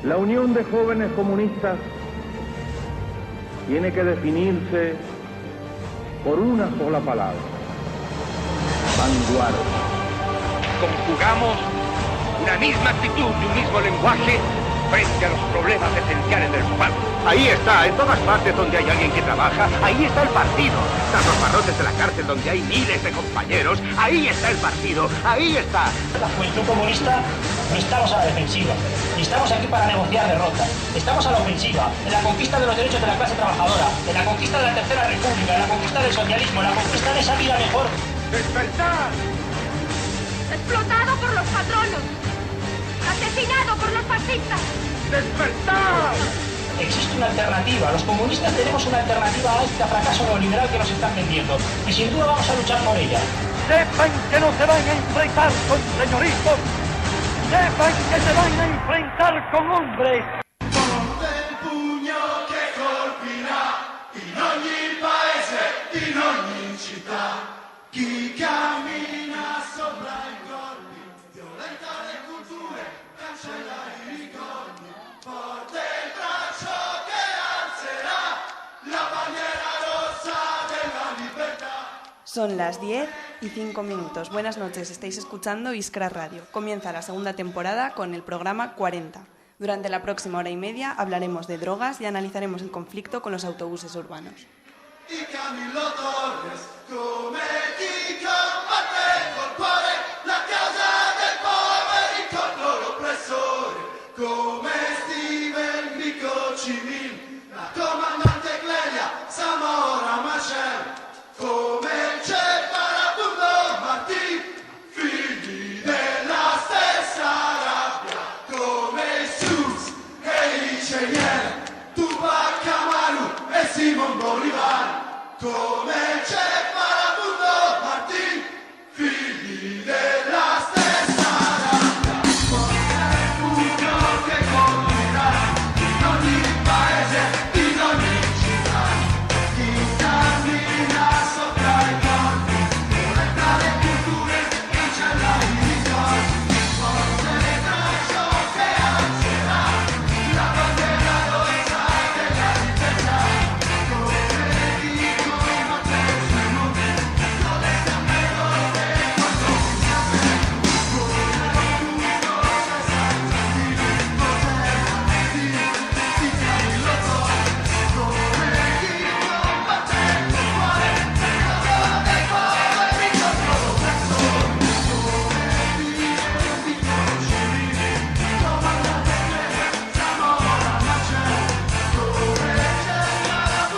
La Unión de Jóvenes Comunistas tiene que definirse por una sola palabra: vanguardia. Conjugamos una misma actitud y un mismo lenguaje frente a los problemas esenciales del pueblo. Ahí está, en todas partes donde hay alguien que trabaja, ahí está el partido. Tras los barrotes de la cárcel donde hay miles de compañeros, ahí está el partido, ahí está. La Juventud Comunista no estamos a la defensiva, ni estamos aquí para negociar derrotas. Estamos a la ofensiva, en la conquista de los derechos de la clase trabajadora, en la conquista de la Tercera República, en la conquista del socialismo, en la conquista de esa vida mejor. ¡Despertar! Explotado por los patronos, asesinado por los fascistas. ¡Despertar! Existe una alternativa, los comunistas tenemos una alternativa a este fracaso neoliberal que nos están vendiendo y sin duda vamos a luchar por ella. Sepan que no se van a enfrentar con señoritos, sepan que se van a enfrentar con hombres. Ponte il pugno che colpirà in ogni paese, in ogni città. Chi cammina sopra i corpi, violenta le culture, cancella i ricordi. Forte il braccio che alzerà la bandiera rossa della libertà. Son las 10:05. Buenas noches, estáis escuchando Iskra Radio. Comienza la segunda temporada con el programa 40. Durante la próxima hora y media hablaremos de drogas y analizaremos el conflicto con los autobuses urbanos. Y Camillo Torres, come chi combatte col cuore la causa del povero contro l'oppressore, come Steven Biko Cimil, la comandante Clelia Samora Machel, come il Che Farabundo Martì, figli della stessa rabbia, come Sus e i Cheyenne, Tupac Amaru e Simon Bolivar, come il Che Farabundo Martì, figli della stessa rabbia. Forte il pugno che colpirà in ogni paese, in ogni città. Chi cammina sopra i corpi, violenta le culture, cancella i ricordi. Forte il braccio che alzerà la bandiera rossa della libertà. Come chi combatte sui muri, violenza feroce quando si apre. Come tutto senza incentivi, potere di Camillo Torres. Come chi combatte col cuore la causa dei poveri contro l'oppressore. Come di Cimini, comandante Clelia Samora Machel, come Che Farabundo Martì,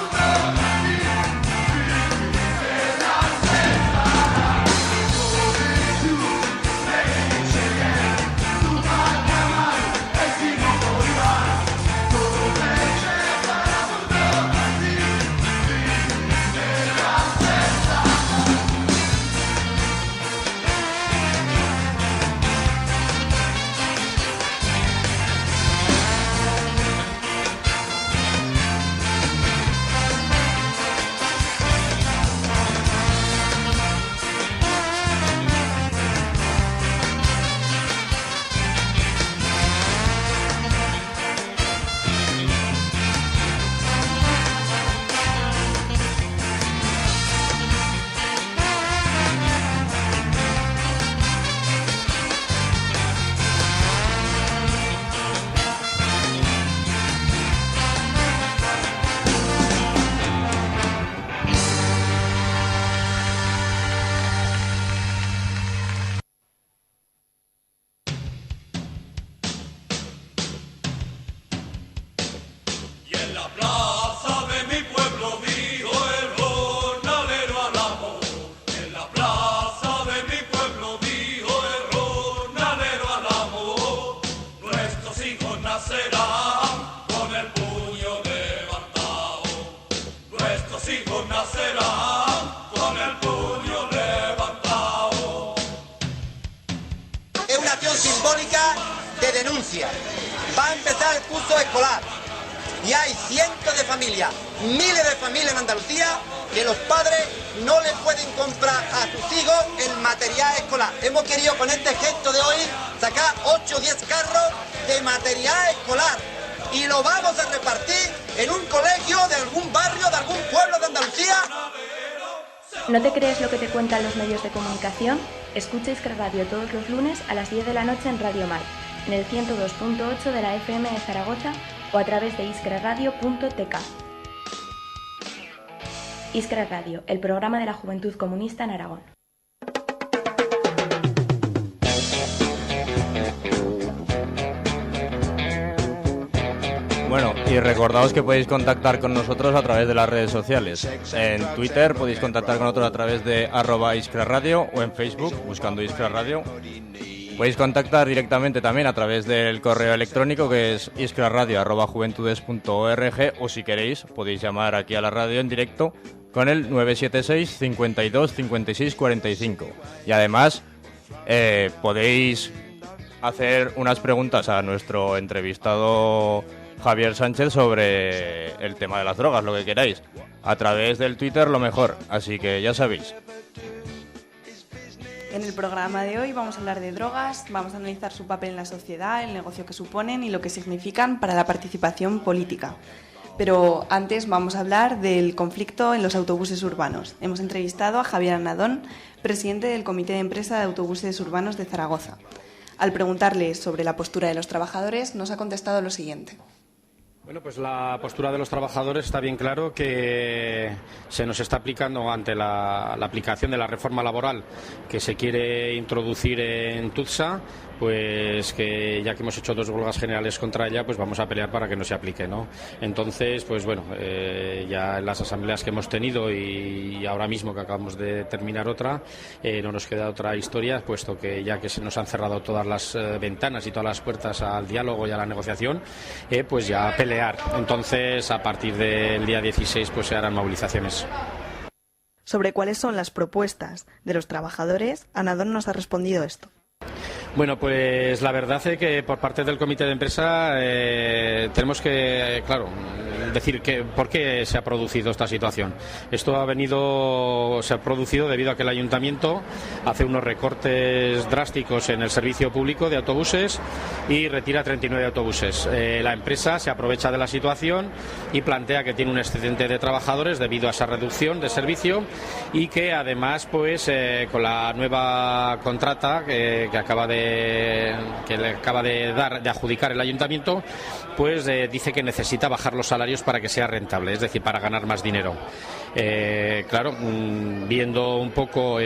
figli della stessa rabbia. Come Sus e i Cheyenne, Tupac Amaru e Simon Bolivar, come Che Farabundo Martì, figli della stessa rabbia. Y en la plaza de mi pueblo dijo el jornalero al amo. En la plaza de mi pueblo dijo el jornalero al amo. Nuestros hijos nacerán con el puño levantado. Nuestros hijos nacerán con el puño levantado. Es una acción simbólica de denuncia. Va a empezar el curso escolar y hay cientos de familias, miles de familias en Andalucía que los padres no le pueden comprar a sus hijos el material escolar. Hemos querido con este gesto de hoy sacar 8 o 10 carros de de material escolar y lo vamos a repartir en un colegio de algún barrio, de algún pueblo de Andalucía. ¿No te crees lo que te cuentan los medios de comunicación? Escucha Iskra Radio todos los lunes a las 10 de la noche en Radio Mar, en el 102.8 de la FM de Zaragoza o a través de iskraradio.tk. Iskra Radio, el programa de la Juventud Comunista en Aragón. Bueno, y recordaos que podéis contactar con nosotros a través de las redes sociales. En Twitter podéis contactar con nosotros a través de @iskraradio o en Facebook buscando Iskra Radio. Podéis contactar directamente también a través del correo electrónico que es iskraradio@juventudes.org, o si queréis podéis llamar aquí a la radio en directo con el 976 52 56 45. Y además podéis hacer unas preguntas a nuestro entrevistado Javier Sánchez sobre el tema de las drogas, lo que queráis. A través del Twitter lo mejor, así que ya sabéis. En el programa de hoy vamos a hablar de drogas, vamos a analizar su papel en la sociedad, el negocio que suponen y lo que significan para la participación política. Pero antes vamos a hablar del conflicto en los autobuses urbanos. Hemos entrevistado a Javier Anadón, presidente del Comité de Empresa de Autobuses Urbanos de Zaragoza. Al preguntarle sobre la postura de los trabajadores, nos ha contestado lo siguiente. Bueno, pues la postura de los trabajadores está bien claro que se nos está aplicando ante la aplicación de la reforma laboral que se quiere introducir en Tutsa, pues que ya que hemos hecho 2 huelgas generales contra ella, pues vamos a pelear para que no se aplique, ¿no? Entonces, pues bueno, ya en las asambleas que hemos tenido y ahora mismo que acabamos de terminar otra, no nos queda otra historia, puesto que ya que se nos han cerrado todas las ventanas y todas las puertas al diálogo y a la negociación, pues ya pelear. Entonces, a partir del día 16, pues se harán movilizaciones. Sobre cuáles son las propuestas de los trabajadores, Anadón nos ha respondido esto. Bueno, pues la verdad es que por parte del comité de empresa tenemos que, claro, decir que por qué se ha producido esta situación. Esto se ha producido debido a que el ayuntamiento hace unos recortes drásticos en el servicio público de autobuses y retira 39 autobuses. La empresa se aprovecha de la situación y plantea que tiene un excedente de trabajadores debido a esa reducción de servicio y que además, pues, con la nueva contrata que le acaba de adjudicar el ayuntamiento, pues dice que necesita bajar los salarios para que sea rentable, es decir, para ganar más dinero. Claro, viendo un poco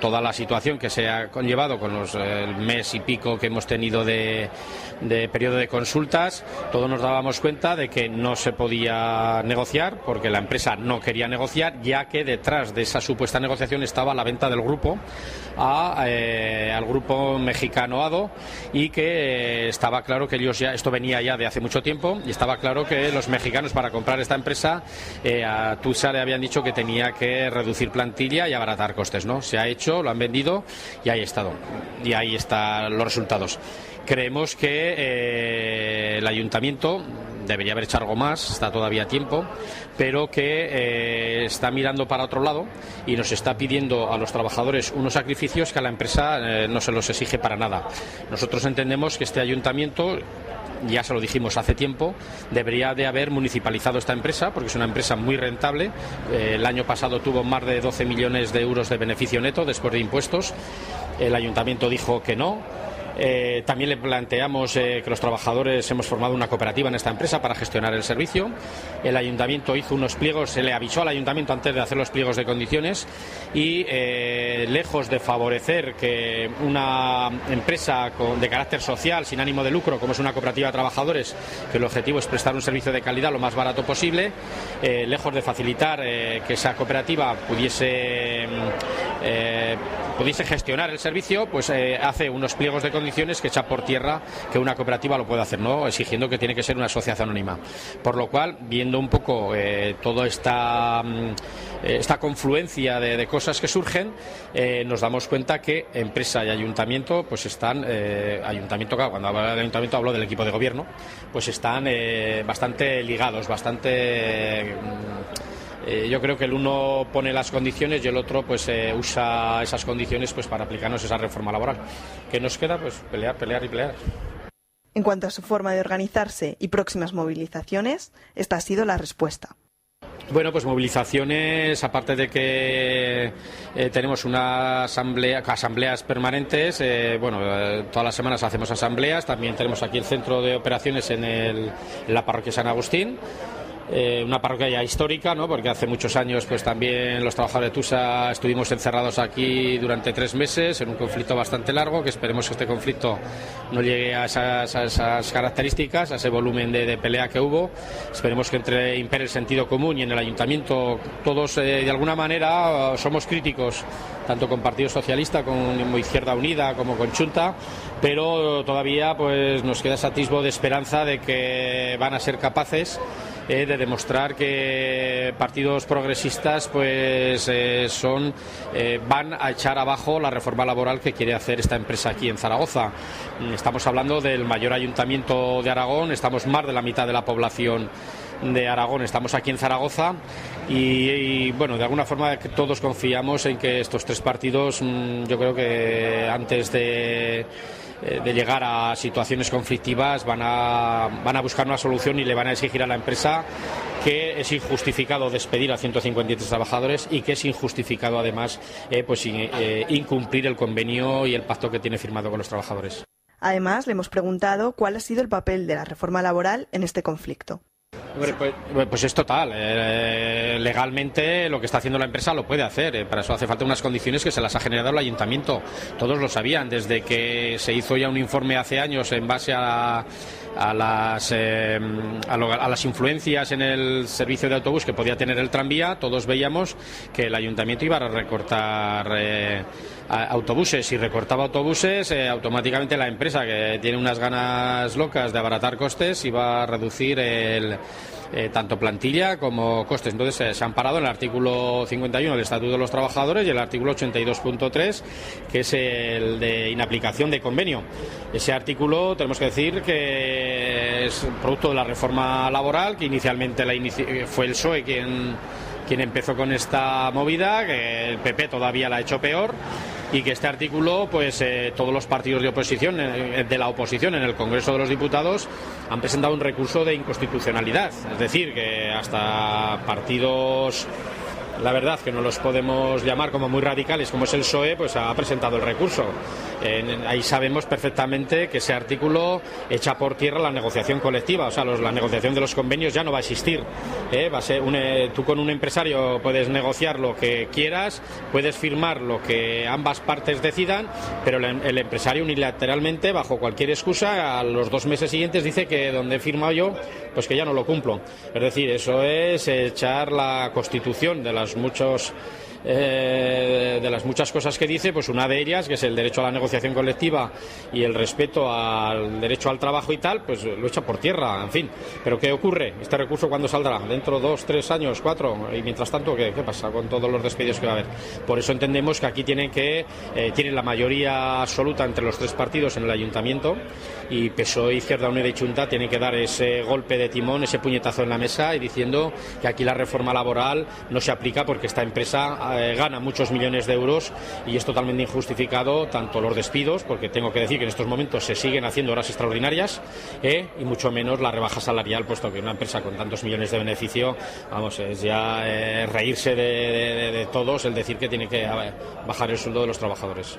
toda la situación que se ha conllevado con el mes y pico que hemos tenido de periodo de consultas, todos nos dábamos cuenta de que no se podía negociar porque la empresa no quería negociar, ya que detrás de esa supuesta negociación estaba la venta del grupo al grupo mexicano ADO, y que estaba claro que ellos ya, esto venía ya de hace mucho tiempo, y estaba claro que los mexicanos, para comprar esta empresa, a Tutsa le habían dicho que tenía que reducir plantilla y abaratar costes, ¿no? Se ha hecho, lo han vendido y ahí están los resultados. Creemos que el ayuntamiento debería haber hecho algo más, está todavía a tiempo, pero que está mirando para otro lado y nos está pidiendo a los trabajadores unos sacrificios que a la empresa no se los exige para nada. Nosotros entendemos que este ayuntamiento, ya se lo dijimos hace tiempo, debería de haber municipalizado esta empresa porque es una empresa muy rentable. El año pasado tuvo más de 12 millones de euros de beneficio neto después de impuestos. El ayuntamiento dijo que no. También le planteamos que los trabajadores hemos formado una cooperativa en esta empresa para gestionar el servicio. El ayuntamiento hizo unos pliegos, se le avisó al ayuntamiento antes de hacer los pliegos de condiciones y lejos de favorecer que una empresa de carácter social, sin ánimo de lucro, como es una cooperativa de trabajadores, que el objetivo es prestar un servicio de calidad lo más barato posible, lejos de facilitar que esa cooperativa pudiese gestionar el servicio, pues hace unos pliegos de condiciones que echa por tierra que una cooperativa lo pueda hacer, ¿no? Exigiendo que tiene que ser una sociedad anónima. Por lo cual, viendo un poco toda esta confluencia de cosas que surgen, nos damos cuenta que empresa y ayuntamiento pues están, cuando hablo del ayuntamiento hablo del equipo de gobierno, pues están bastante ligados, yo creo que el uno pone las condiciones y el otro pues usa esas condiciones pues para aplicarnos esa reforma laboral. ¿Qué nos queda? Pues pelear y pelear. En cuanto a su forma de organizarse y próximas movilizaciones, esta ha sido la respuesta. Bueno, pues movilizaciones, aparte de que tenemos asambleas permanentes, todas las semanas hacemos asambleas, también tenemos aquí el centro de operaciones en la parroquia San Agustín. Una parroquia ya histórica, ¿no? Porque hace muchos años pues también los trabajadores de TUSA estuvimos encerrados aquí durante 3 meses en un conflicto bastante largo, que esperemos que este conflicto no llegue a esas características, a ese volumen de pelea que hubo. Esperemos que impere el sentido común, y en el ayuntamiento todos de alguna manera somos críticos, tanto con Partido Socialista como Izquierda Unida como con Chunta, pero todavía pues nos queda ese atisbo de esperanza de que van a ser capaces de demostrar que partidos progresistas pues van a echar abajo la reforma laboral que quiere hacer esta empresa aquí en Zaragoza. Estamos hablando del mayor ayuntamiento de Aragón, estamos más de la mitad de la población de Aragón, estamos aquí en Zaragoza y bueno, de alguna forma todos confiamos en que estos 3 partidos, yo creo que antes de llegar a situaciones conflictivas van a buscar una solución y le van a exigir a la empresa que es injustificado despedir a 153 trabajadores y que es injustificado además incumplir el convenio y el pacto que tiene firmado con los trabajadores. Además, le hemos preguntado cuál ha sido el papel de la reforma laboral en este conflicto. Pues es total. Legalmente lo que está haciendo la empresa lo puede hacer. Para eso hace falta unas condiciones que se las ha generado el ayuntamiento. Todos lo sabían desde que se hizo ya un informe hace años en base a las influencias en el servicio de autobús que podía tener el tranvía. Todos veíamos que el ayuntamiento iba a recortar autobuses. Si recortaba autobuses, automáticamente la empresa, que tiene unas ganas locas de abaratar costes, iba a reducir tanto plantilla como costes. Entonces se han parado en el artículo 51 del Estatuto de los Trabajadores y el artículo 82.3, que es el de inaplicación de convenio. Ese artículo tenemos que decir que es producto de la reforma laboral, que inicialmente fue el PSOE quien empezó con esta movida, que el PP todavía la ha hecho peor, y que este artículo, pues todos los partidos de oposición, de la oposición en el Congreso de los Diputados han presentado un recurso de inconstitucionalidad. Es decir, que hasta partidos, la verdad, que no los podemos llamar como muy radicales, como es el PSOE, pues ha presentado el recurso. Ahí sabemos perfectamente que ese artículo echa por tierra la negociación colectiva, o sea, la negociación de los convenios ya no va a existir. Va a ser tú con un empresario puedes negociar lo que quieras, puedes firmar lo que ambas partes decidan, pero el empresario unilateralmente, bajo cualquier excusa, a los 2 meses siguientes dice que donde he firmado yo, pues que ya no lo cumplo. Es decir, eso es echar la Constitución de las muchas cosas que dice, pues una de ellas, que es el derecho a la negociación colectiva y el respeto al derecho al trabajo y tal, pues lo echa por tierra, en fin. Pero ¿qué ocurre? ¿Este recurso cuándo saldrá? ¿Dentro 2, 3 años, 4? Y mientras tanto, ¿qué pasa con todos los despidos que va a haber? Por eso entendemos que aquí tienen la mayoría absoluta entre los 3 partidos en el ayuntamiento, y PSOE, Izquierda Unida y Chunta tienen que dar ese golpe de timón, ese puñetazo en la mesa y diciendo que aquí la reforma laboral no se aplica porque esta empresa gana muchos millones de euros y es totalmente injustificado tanto los despidos, porque tengo que decir que en estos momentos se siguen haciendo horas extraordinarias, y mucho menos la rebaja salarial, puesto que una empresa con tantos millones de beneficio, vamos, es ya reírse de todos el decir que tiene que bajar el sueldo de los trabajadores.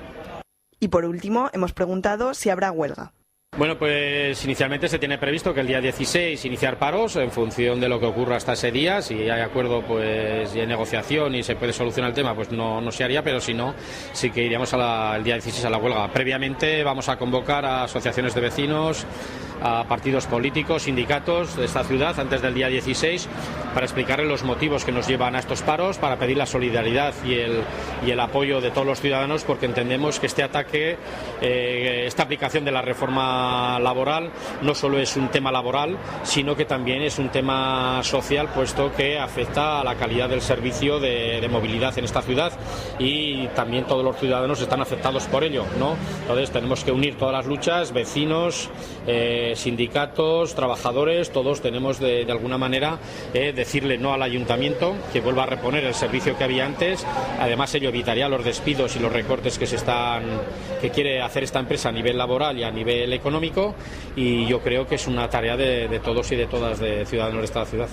Y por último, hemos preguntado si habrá huelga. Bueno, pues inicialmente se tiene previsto que el día 16 iniciar paros en función de lo que ocurra hasta ese día. Si hay acuerdo, pues, y hay negociación y se puede solucionar el tema, pues no se haría, pero si no, sí que iríamos el día 16 a la huelga. Previamente vamos a convocar a asociaciones de vecinos, a partidos políticos, sindicatos de esta ciudad antes del día 16 para explicarles los motivos que nos llevan a estos paros, para pedir la solidaridad y el apoyo de todos los ciudadanos, porque entendemos que este ataque, esta aplicación de la reforma laboral no solo es un tema laboral, sino que también es un tema social, puesto que afecta a la calidad del servicio de movilidad en esta ciudad, y también todos los ciudadanos están afectados por ello, ¿no? Entonces tenemos que unir todas las luchas, vecinos, sindicatos, trabajadores, todos tenemos de alguna manera decirle no al ayuntamiento, que vuelva a reponer el servicio que había antes. Además, ello evitaría los despidos y los recortes que quiere hacer esta empresa a nivel laboral y a nivel económico, y yo creo que es una tarea de todos y de todas, de ciudadanos de esta ciudad.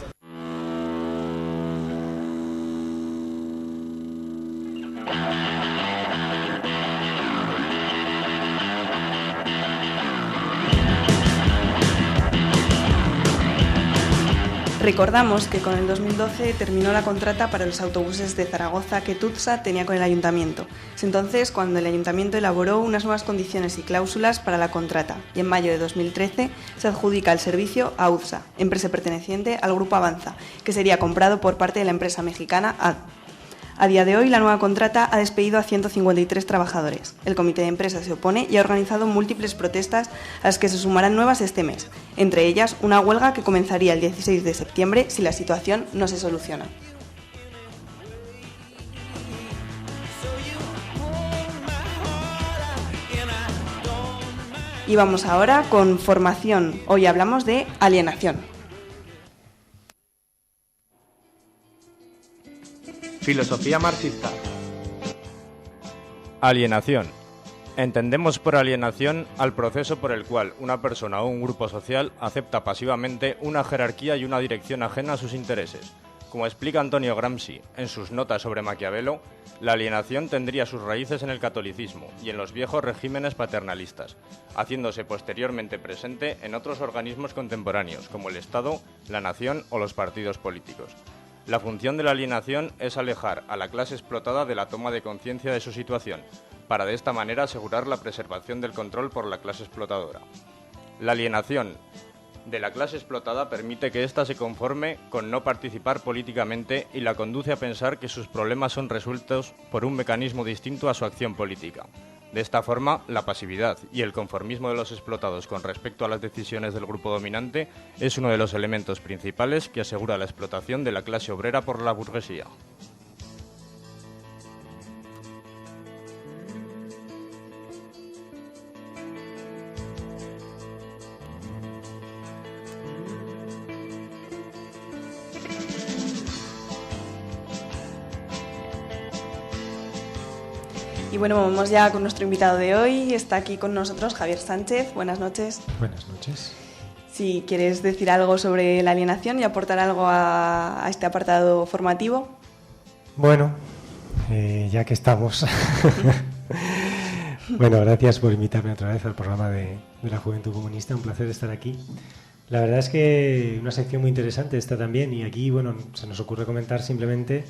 Recordamos que con el 2012 terminó la contrata para los autobuses de Zaragoza que Tutsa tenía con el ayuntamiento. Es entonces cuando el ayuntamiento elaboró unas nuevas condiciones y cláusulas para la contrata, y en mayo de 2013 se adjudica el servicio a UTSA, empresa perteneciente al Grupo Avanza, que sería comprado por parte de la empresa mexicana AD. A día de hoy, la nueva contrata ha despedido a 153 trabajadores. El comité de empresa se opone y ha organizado múltiples protestas a las que se sumarán nuevas este mes, entre ellas una huelga que comenzaría el 16 de septiembre si la situación no se soluciona. Y vamos ahora con formación. Hoy hablamos de alienación. Filosofía marxista. Alienación. Entendemos por alienación al proceso por el cual una persona o un grupo social acepta pasivamente una jerarquía y una dirección ajena a sus intereses. Como explica Antonio Gramsci en sus notas sobre Maquiavelo, la alienación tendría sus raíces en el catolicismo y en los viejos regímenes paternalistas, haciéndose posteriormente presente en otros organismos contemporáneos, como el Estado, la nación o los partidos políticos. La función de la alienación es alejar a la clase explotada de la toma de conciencia de su situación, para de esta manera asegurar la preservación del control por la clase explotadora. La alienación de la clase explotada permite que ésta se conforme con no participar políticamente y la conduce a pensar que sus problemas son resueltos por un mecanismo distinto a su acción política. De esta forma, la pasividad y el conformismo de los explotados con respecto a las decisiones del grupo dominante es uno de los elementos principales que asegura la explotación de la clase obrera por la burguesía. Y bueno, vamos ya con nuestro invitado de hoy. Está aquí con nosotros Javier Sánchez. Buenas noches. Buenas noches. Si quieres decir algo sobre la alienación y aportar algo a este apartado formativo. Bueno, ya que estamos. Bueno, gracias por invitarme otra vez al programa de la Juventud Comunista. Un placer estar aquí. La verdad es que una sección muy interesante está también, y aquí, bueno, se nos ocurre comentar simplemente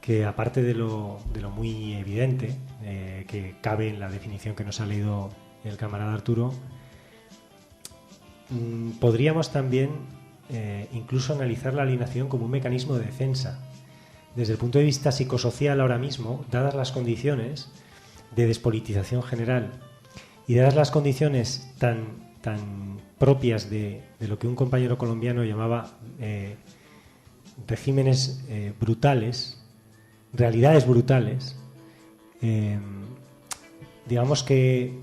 que aparte de lo muy evidente que cabe en la definición que nos ha leído el camarada Arturo, podríamos también incluso analizar la alienación como un mecanismo de defensa. Desde el punto de vista psicosocial ahora mismo, dadas las condiciones de despolitización general y dadas las condiciones tan propias de lo que un compañero colombiano llamaba regímenes brutales, realidades brutales, digamos que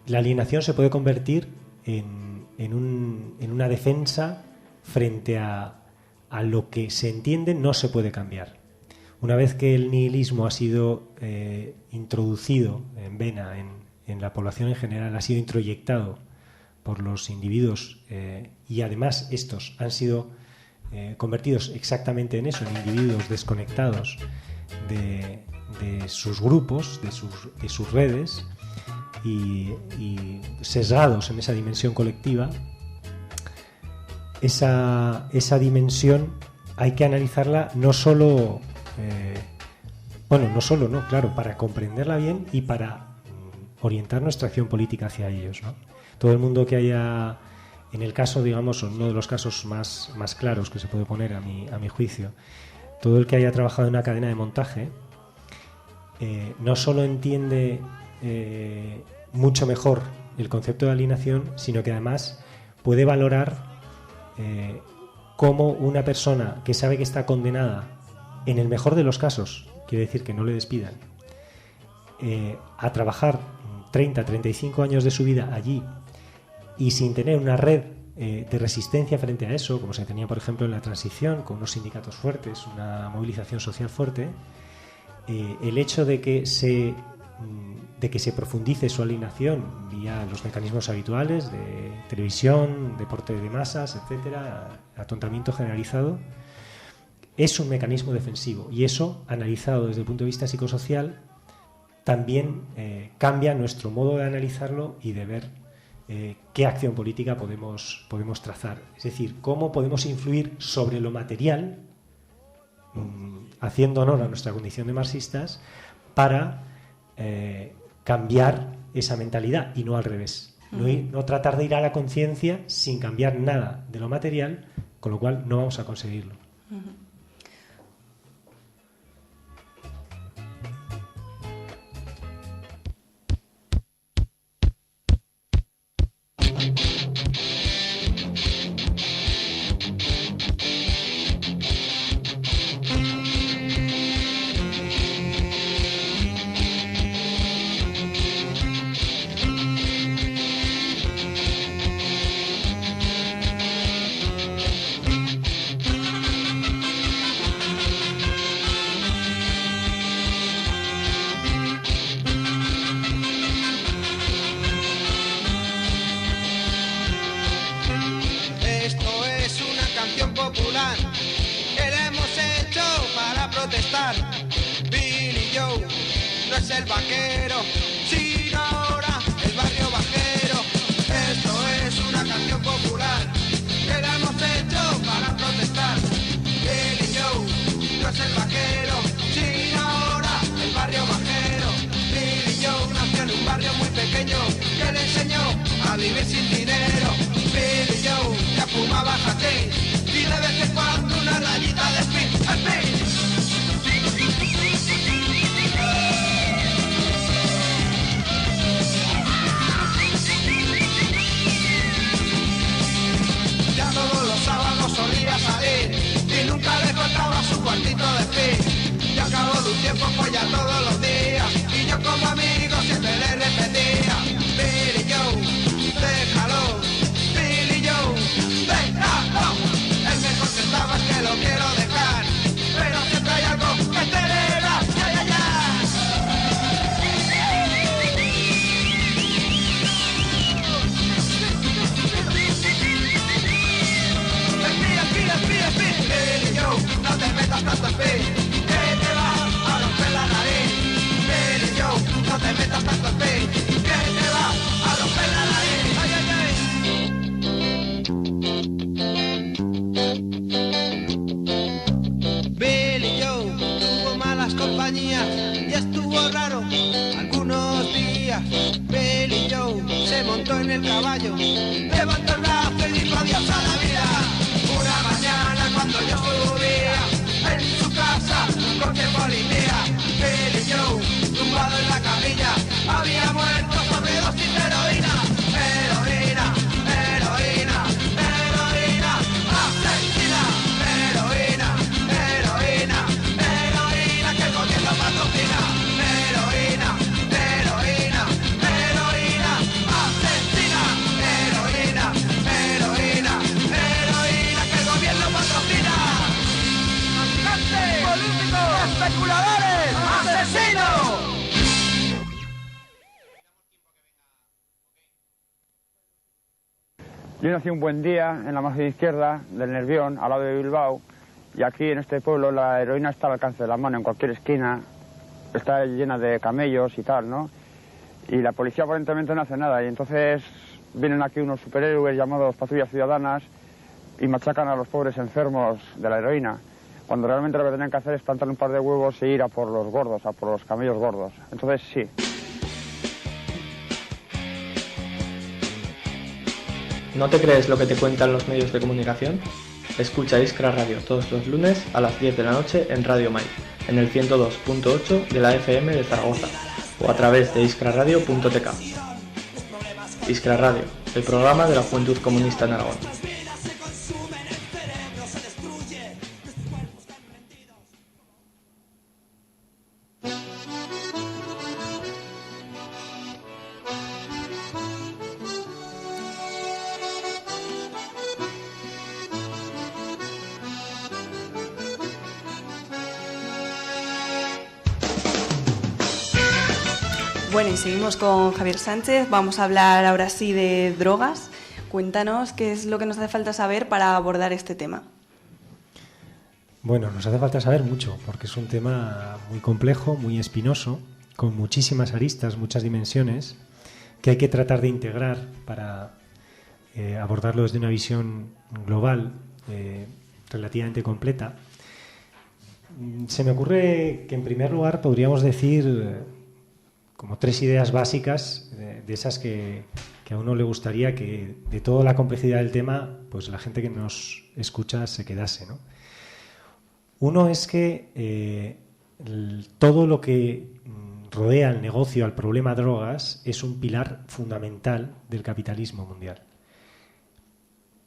la alienación se puede convertir en una defensa frente a lo que se entiende no se puede cambiar. Una vez que el nihilismo ha sido introducido en vena en la población en general, ha sido introyectado por los individuos y además estos han sido convertidos exactamente en eso, en individuos desconectados de sus grupos, de sus redes y sesgados en esa dimensión colectiva. Esa dimensión hay que analizarla claro, para comprenderla bien y para orientar nuestra acción política hacia ellos, ¿no? Todo el mundo que haya, en el caso, digamos, uno de los casos más claros que se puede poner a mi juicio, todo el que haya trabajado en una cadena de montaje no solo entiende mucho mejor el concepto de alienación, sino que además puede valorar cómo una persona que sabe que está condenada, en el mejor de los casos, quiere decir que no le despidan, a trabajar 30, 35 años de su vida allí, y sin tener una red de resistencia frente a eso, como se tenía por ejemplo en la transición, con unos sindicatos fuertes, una movilización social fuerte, el hecho de que se profundice su alienación vía los mecanismos habituales de televisión, deporte de masas, etcétera, atontamiento generalizado, es un mecanismo defensivo, y eso, analizado desde el punto de vista psicosocial, también cambia nuestro modo de analizarlo y de ver qué acción política podemos trazar. Es decir, cómo podemos influir sobre lo material, haciendo honor a nuestra condición de marxistas, para cambiar esa mentalidad y no al revés. No tratar de ir a la conciencia sin cambiar nada de lo material, con lo cual no vamos a conseguirlo. El vaquero, sino ahora el barrio bajero. Esto es una canción popular que la hemos hecho para protestar. Billy Joe no es el vaquero, sino ahora el barrio bajero. Billy Joe nació en un barrio muy pequeño que le enseñó a vivir sin dinero. Billy Joe ya fumaba hachís y de vez en cuando una rayita de speed. Solía salir y nunca le faltaba su cuartito de speed. Y al cabo de un tiempo pues ya todos los días, y yo como amigo siempre le repetía: Billy Joe, déjalo, Billy Joe, déjalo. Él me contestaba: es que lo quiero dejar, pero siempre hay algo que te eleva. ¡Ya, ya, ya! Billy Joe, no te metas tanto speed, que te va a romper la nariz. Billy Joe, no te metas tanto speed, que te va a romper la nariz. ¡Ay, ay, ay! Billy Joe tuvo malas compañías y estuvo raro algunos días. Billy Joe se montó en el caballo, levantó el brazo y dijo adiós a la vida. Una mañana cuando yo subía en su casa, coche policía, Billy Joe, tumbado en la camilla, había muerto sobredosis de heroína. Heroína, heroína, heroína, asesina. Heroína, heroína, heroína, que el gobierno patrocina. Heroína, heroína, heroína, asesina. Heroína, heroína, heroína, que el gobierno patrocina. ¡Traficantes! ¡Políticos! ¡Especuladores! ¡Asesinos! Yo nací un buen día en la margen izquierda del Nervión, al lado de Bilbao, y aquí en este pueblo la heroína está al alcance de la mano, en cualquier esquina, está llena de camellos y tal, ¿no? Y la policía aparentemente no hace nada, y entonces vienen aquí unos superhéroes llamados patrullas ciudadanas y machacan a los pobres enfermos de la heroína, cuando realmente lo que tenían que hacer es plantar un par de huevos e ir a por los gordos, a por los camellos gordos. Entonces sí. ¿No te crees lo que te cuentan los medios de comunicación? Escucha Iskra Radio todos los lunes a las 10 de la noche en Radio Mai, en el 102.8 de la FM de Zaragoza, o a través de iskraradio.tk. Iskra Radio, el programa de la Juventud Comunista en Aragón. Bueno, y seguimos con Javier Sánchez. Vamos a hablar ahora sí de drogas. Cuéntanos qué es lo que nos hace falta saber para abordar este tema. Bueno, nos hace falta saber mucho, porque es un tema muy complejo, muy espinoso, con muchísimas aristas, muchas dimensiones, que hay que tratar de integrar para abordarlo desde una visión global, relativamente completa. Se me ocurre que, en primer lugar, podríamos decir como 3 ideas básicas de esas que a uno le gustaría que, de toda la complejidad del tema, pues la gente que nos escucha se quedase, ¿no? Uno es que todo lo que rodea al negocio, al problema drogas, es un pilar fundamental del capitalismo mundial.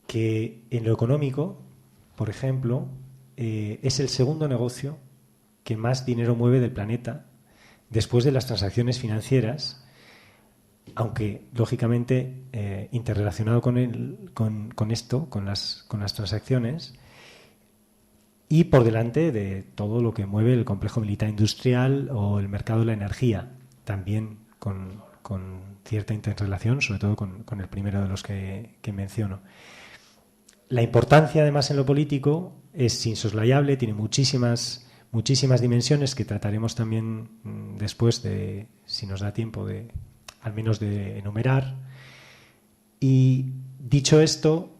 Que en lo económico, por ejemplo, es el segundo negocio que más dinero mueve del planeta después de las transacciones financieras, aunque lógicamente interrelacionado con esto, con las transacciones, y por delante de todo lo que mueve el complejo militar industrial o el mercado de la energía, también con cierta interrelación, sobre todo con el primero de los que menciono. La importancia, además, en lo político es insoslayable, tiene muchísimas dimensiones que trataremos también después, si nos da tiempo, al menos de enumerar. Y dicho esto,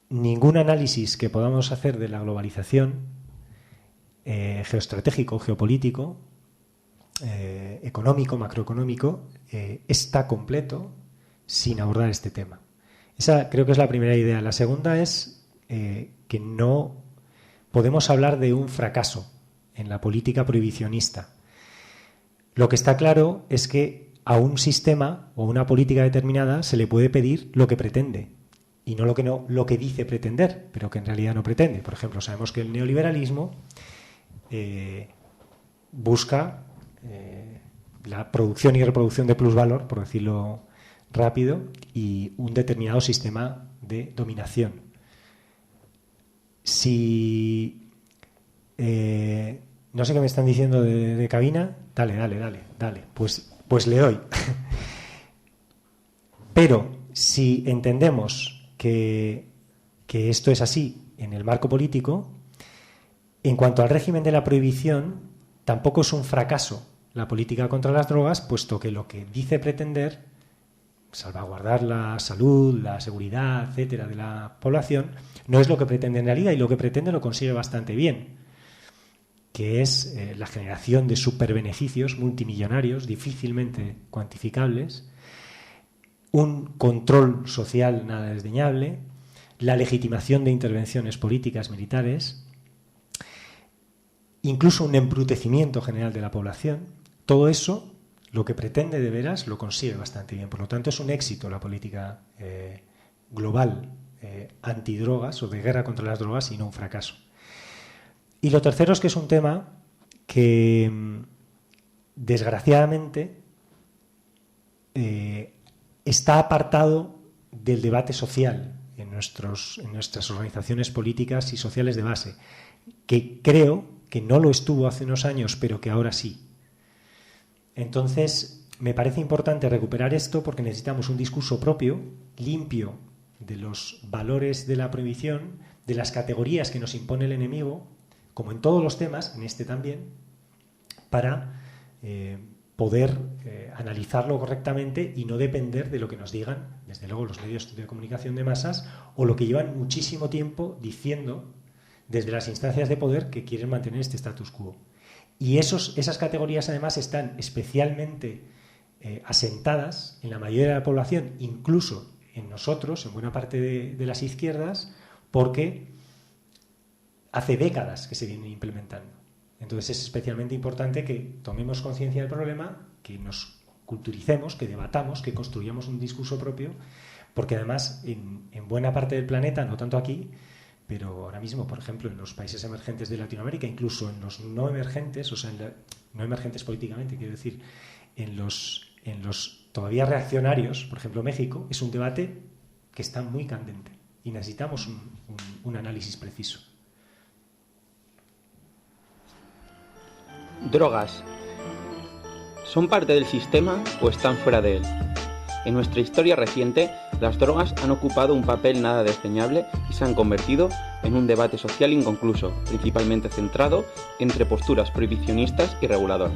ningún análisis que podamos hacer de la globalización, geoestratégico, geopolítico, económico, macroeconómico, está completo sin abordar este tema. Esa creo que es la primera idea. La segunda es que no podemos hablar de un fracaso en la política prohibicionista. Lo que está claro es que a un sistema o una política determinada se le puede pedir lo que pretende y no lo que dice pretender, pero que en realidad no pretende. Por ejemplo, sabemos que el neoliberalismo busca la producción y reproducción de plusvalor, por decirlo rápido, y un determinado sistema de dominación. Si no sé qué me están diciendo de cabina, dale, pues le doy. Pero si entendemos que esto es así en el marco político, en cuanto al régimen de la prohibición, tampoco es un fracaso la política contra las drogas, puesto que lo que dice pretender, salvaguardar la salud, la seguridad, etcétera, de la población, no es lo que pretende en realidad, y lo que pretende lo consigue bastante bien, que es la generación de superbeneficios multimillonarios difícilmente cuantificables, un control social nada desdeñable, la legitimación de intervenciones políticas, militares, incluso un embrutecimiento general de la población. Todo eso, lo que pretende de veras, lo consigue bastante bien. Por lo tanto, es un éxito la política global antidrogas o de guerra contra las drogas, y no un fracaso. Y lo tercero es que es un tema que, desgraciadamente, está apartado del debate social en nuestras organizaciones políticas y sociales de base, que creo que no lo estuvo hace unos años, pero que ahora sí. Entonces, me parece importante recuperar esto, porque necesitamos un discurso propio, limpio, de los valores de la prohibición, de las categorías que nos impone el enemigo, como en todos los temas, en este también, para poder analizarlo correctamente y no depender de lo que nos digan, desde luego, los medios de comunicación de masas, o lo que llevan muchísimo tiempo diciendo desde las instancias de poder, que quieren mantener este status quo. Y esas categorías, además, están especialmente asentadas en la mayoría de la población, incluso en nosotros, en buena parte de las izquierdas, porque hace décadas que se vienen implementando. Entonces es especialmente importante que tomemos conciencia del problema, que nos culturicemos, que debatamos, que construyamos un discurso propio, porque además en buena parte del planeta, no tanto aquí, pero ahora mismo, por ejemplo, en los países emergentes de Latinoamérica, incluso en los no emergentes, o sea, no emergentes políticamente, quiero decir, en los todavía reaccionarios, por ejemplo México, es un debate que está muy candente y necesitamos un análisis preciso. Drogas. ¿Son parte del sistema o están fuera de él? En nuestra historia reciente, las drogas han ocupado un papel nada desdeñable y se han convertido en un debate social inconcluso, principalmente centrado entre posturas prohibicionistas y reguladoras.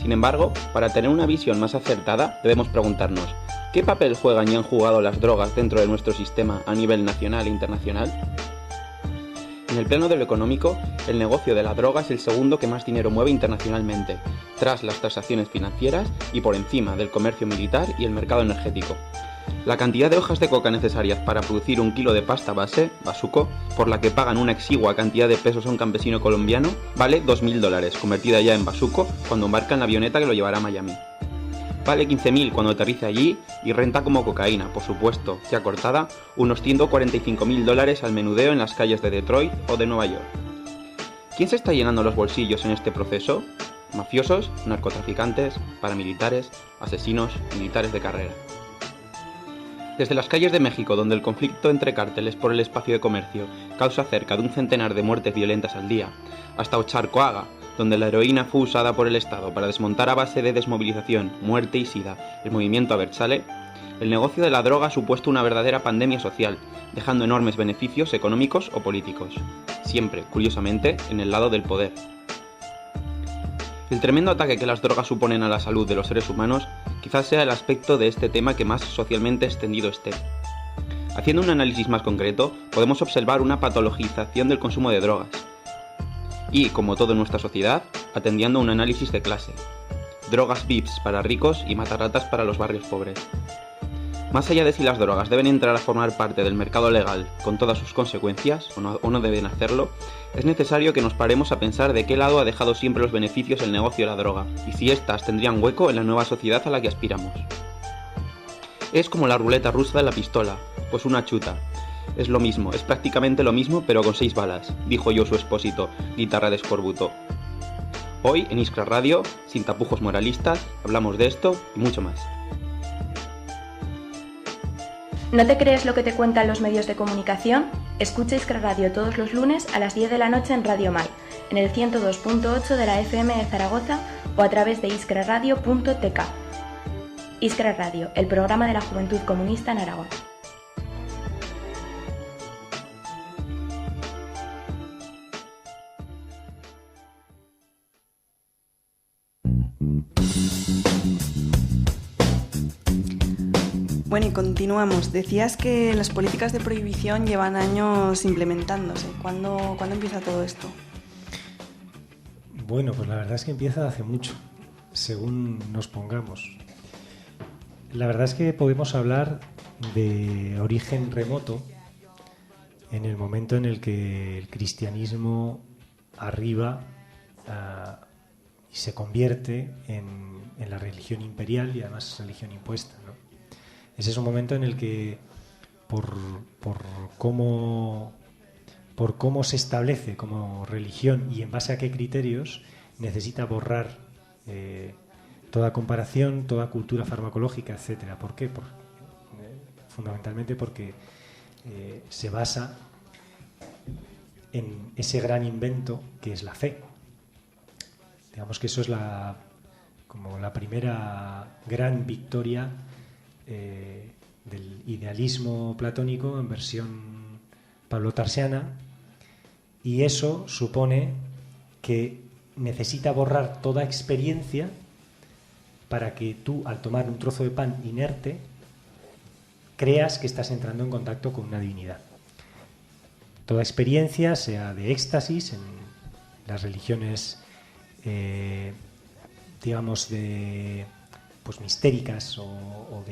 Sin embargo, para tener una visión más acertada, debemos preguntarnos, ¿qué papel juegan y han jugado las drogas dentro de nuestro sistema a nivel nacional e internacional? En el plano de lo económico, el negocio de la droga es el segundo que más dinero mueve internacionalmente, tras las transacciones financieras y por encima del comercio militar y el mercado energético. La cantidad de hojas de coca necesarias para producir 1 kilo de pasta base, bazuco, por la que pagan una exigua cantidad de pesos a un campesino colombiano, vale $2.000, convertida ya en bazuco cuando embarca en la avioneta que lo llevará a Miami. Vale 15.000 cuando aterriza allí y renta como cocaína, por supuesto, ya cortada, unos $145.000 al menudeo en las calles de Detroit o de Nueva York. ¿Quién se está llenando los bolsillos en este proceso? Mafiosos, narcotraficantes, paramilitares, asesinos, militares de carrera. Desde las calles de México, donde el conflicto entre cárteles por el espacio de comercio causa cerca de un centenar de muertes violentas al día, hasta Ocharcoaga, donde la heroína fue usada por el Estado para desmontar a base de desmovilización, muerte y sida el movimiento Abertzale, el negocio de la droga ha supuesto una verdadera pandemia social, dejando enormes beneficios económicos o políticos, siempre, curiosamente, en el lado del poder. El tremendo ataque que las drogas suponen a la salud de los seres humanos quizás sea el aspecto de este tema que más socialmente extendido esté. Haciendo un análisis más concreto, podemos observar una patologización del consumo de drogas, y, como todo en nuestra sociedad, atendiendo a un análisis de clase. Drogas VIPs para ricos y matarratas para los barrios pobres. Más allá de si las drogas deben entrar a formar parte del mercado legal con todas sus consecuencias, o no deben hacerlo, es necesario que nos paremos a pensar de qué lado ha dejado siempre los beneficios el negocio de la droga, y si éstas tendrían hueco en la nueva sociedad a la que aspiramos. Es como la ruleta rusa de la pistola, pues una chuta. Es lo mismo, es prácticamente lo mismo, pero con 6 balas, dijo Josu Espósito, guitarra de Escorbuto. Hoy, en Iskra Radio, sin tapujos moralistas, hablamos de esto y mucho más. ¿No te crees lo que te cuentan los medios de comunicación? Escucha Iskra Radio todos los lunes a las 10 de la noche en Radio Mai, en el 102.8 de la FM de Zaragoza o a través de iskraradio.tk. Iskra Radio, el programa de la Juventud Comunista en Aragón. Bueno, y continuamos. Decías que las políticas de prohibición llevan años implementándose. ¿Cuándo empieza todo esto? Bueno, pues la verdad es que empieza hace mucho, según nos pongamos. La verdad es que podemos hablar de origen remoto en el momento en el que el cristianismo arriba y se convierte en la religión imperial y además religión impuesta, ¿no? Ese es un momento en el que por cómo se establece como religión y en base a qué criterios necesita borrar toda comparación, toda cultura farmacológica, etcétera. ¿Por qué? Fundamentalmente porque se basa en ese gran invento que es la fe. Digamos que eso es como la primera gran victoria del idealismo platónico en versión pablo-tarsiana, y eso supone que necesita borrar toda experiencia para que tú, al tomar un trozo de pan inerte, creas que estás entrando en contacto con una divinidad. Toda experiencia, sea de éxtasis en las religiones digamos pues mistéricas o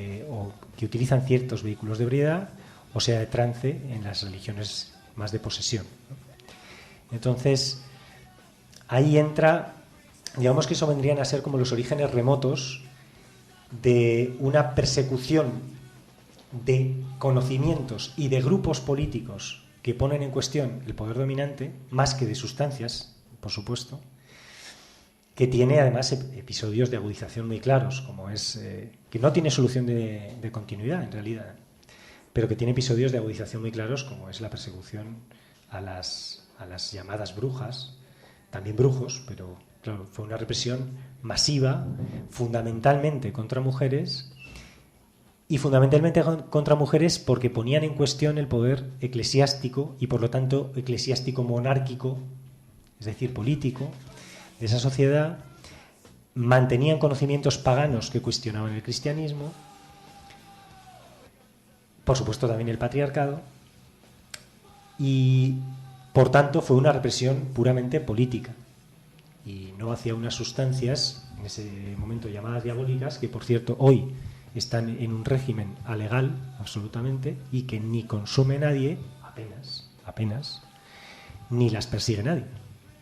que utilizan ciertos vehículos de ebriedad, o sea de trance en las religiones más de posesión, ¿no? Entonces ahí entra, digamos que eso vendrían a ser como los orígenes remotos de una persecución de conocimientos y de grupos políticos que ponen en cuestión el poder dominante, más que de sustancias, por supuesto, que tiene además episodios de agudización muy claros, como es que no tiene solución de continuidad en realidad, pero que tiene episodios de agudización muy claros, como es la persecución a las llamadas brujas, también brujos, pero Claro, fue una represión masiva, fundamentalmente contra mujeres, y fundamentalmente contra mujeres porque ponían en cuestión el poder eclesiástico y por lo tanto eclesiástico monárquico, es decir, político, de esa sociedad. Mantenían conocimientos paganos que cuestionaban el cristianismo, por supuesto también el patriarcado, y por tanto fue una represión puramente política y no hacia unas sustancias en ese momento llamadas diabólicas, que por cierto hoy están en un régimen alegal absolutamente y que ni consume nadie, apenas, ni las persigue nadie,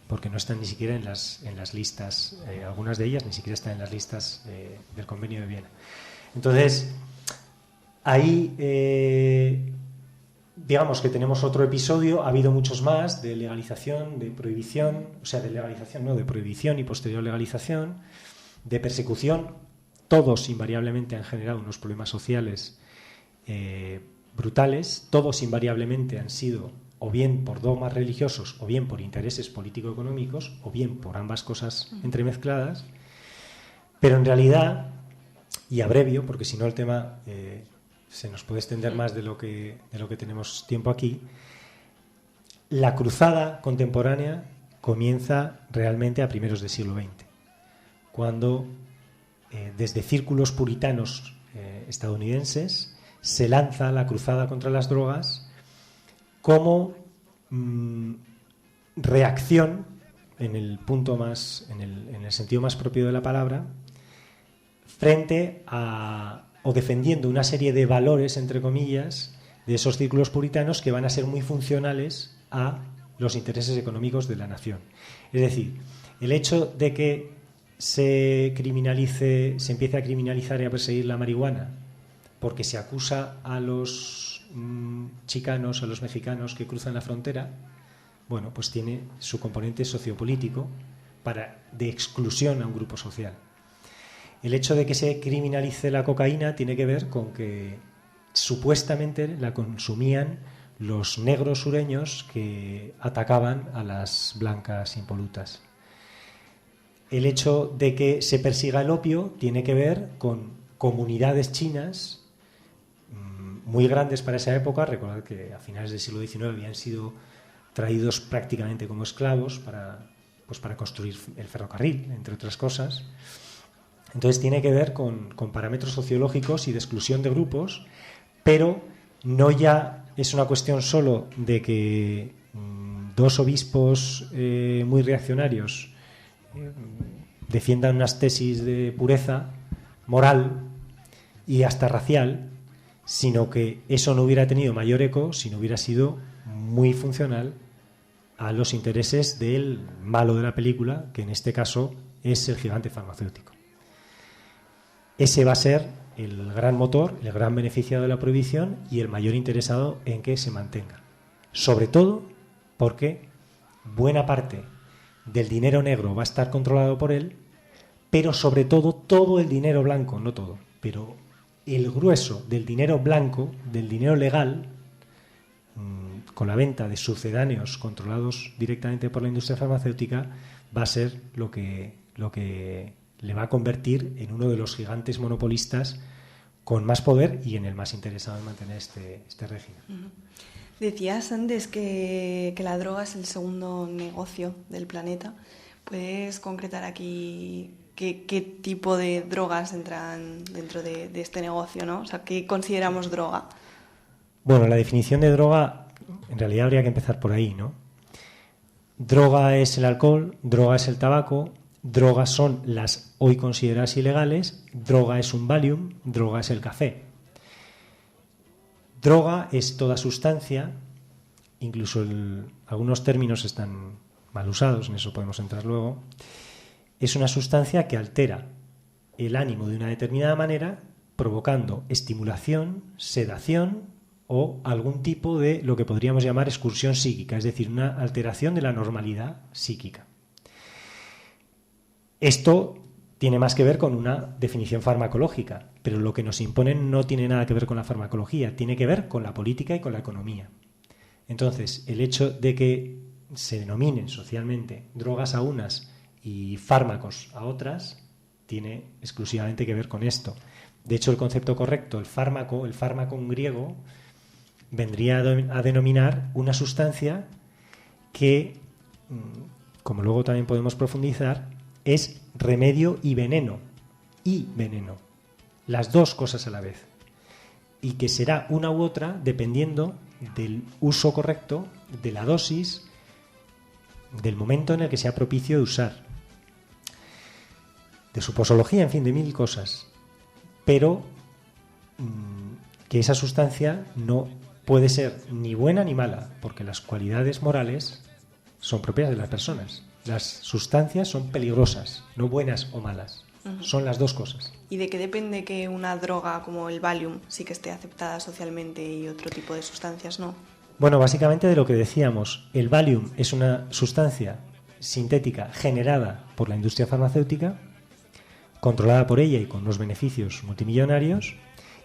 porque no están ni siquiera en las listas, algunas de ellas ni siquiera están en las listas del Convenio de Viena. Entonces, ahí digamos que tenemos otro episodio, ha habido muchos más, de legalización, de prohibición, o sea, de legalización, no, de prohibición y posterior legalización, de persecución. Todos invariablemente han generado unos problemas sociales brutales, todos invariablemente han sido o bien por dogmas religiosos, o bien por intereses político-económicos, o bien por ambas cosas entremezcladas, pero en realidad, y abrevio, porque si no el tema se nos puede extender más de lo que tenemos tiempo aquí, la cruzada contemporánea comienza realmente a primeros del siglo XX, cuando desde círculos puritanos estadounidenses se lanza la cruzada contra las drogas como reacción, en el punto más, en el sentido más propio de la palabra, frente a, o defendiendo una serie de valores, entre comillas, de esos círculos puritanos que van a ser muy funcionales a los intereses económicos de la nación. Es decir, el hecho de que se empiece a criminalizar y a perseguir la marihuana porque se acusa a los chicanos, a los mexicanos que cruzan la frontera, bueno, pues tiene su componente sociopolítico de exclusión a un grupo social. El hecho de que se criminalice la cocaína tiene que ver con que supuestamente la consumían los negros sureños que atacaban a las blancas impolutas. El hecho de que se persiga el opio tiene que ver con comunidades chinas muy grandes para esa época. Recordad que a finales del siglo XIX habían sido traídos prácticamente como esclavos para construir el ferrocarril, entre otras cosas. Entonces tiene que ver con parámetros sociológicos y de exclusión de grupos, pero no ya es una cuestión solo de que dos obispos muy reaccionarios defiendan unas tesis de pureza moral y hasta racial, sino que eso no hubiera tenido mayor eco si no hubiera sido muy funcional a los intereses del malo de la película, que en este caso es el gigante farmacéutico. Ese va a ser el gran motor, el gran beneficiado de la prohibición y el mayor interesado en que se mantenga. Sobre todo porque buena parte del dinero negro va a estar controlado por él, pero sobre todo el dinero blanco, no todo, pero el grueso del dinero blanco, del dinero legal, con la venta de sucedáneos controlados directamente por la industria farmacéutica, va a ser lo que le va a convertir en uno de los gigantes monopolistas con más poder y en el más interesado en mantener este régimen. Decías antes que la droga es el segundo negocio del planeta. ¿Puedes concretar aquí qué tipo de drogas entran dentro de este negocio, ¿no? O sea, ¿qué consideramos droga? Bueno, la definición de droga, en realidad habría que empezar por ahí, ¿no? Droga es el alcohol, droga es el tabaco, drogas son las hoy consideradas ilegales, droga es un Valium, droga es el café. Droga es toda sustancia, incluso algunos términos están mal usados, en eso podemos entrar luego. Es una sustancia que altera el ánimo de una determinada manera, provocando estimulación, sedación o algún tipo de lo que podríamos llamar excursión psíquica, es decir, una alteración de la normalidad psíquica. Esto tiene más que ver con una definición farmacológica, pero lo que nos imponen no tiene nada que ver con la farmacología, tiene que ver con la política y con la economía. Entonces, el hecho de que se denominen socialmente drogas a unas y fármacos a otras, tiene exclusivamente que ver con esto. De hecho, el concepto correcto, el fármaco en griego, vendría a denominar una sustancia que, como luego también podemos profundizar, es remedio y veneno, las dos cosas a la vez, y que será una u otra dependiendo del uso correcto, de la dosis, del momento en el que sea propicio de usar, de su posología, en fin, de mil cosas, pero que esa sustancia no puede ser ni buena ni mala, porque las cualidades morales son propias de las personas. Las sustancias son peligrosas, no buenas o malas. Son las dos cosas. ¿Y de qué depende que una droga como el Valium sí que esté aceptada socialmente y otro tipo de sustancias no? Bueno, básicamente de lo que decíamos, el Valium es una sustancia sintética generada por la industria farmacéutica, controlada por ella y con unos beneficios multimillonarios,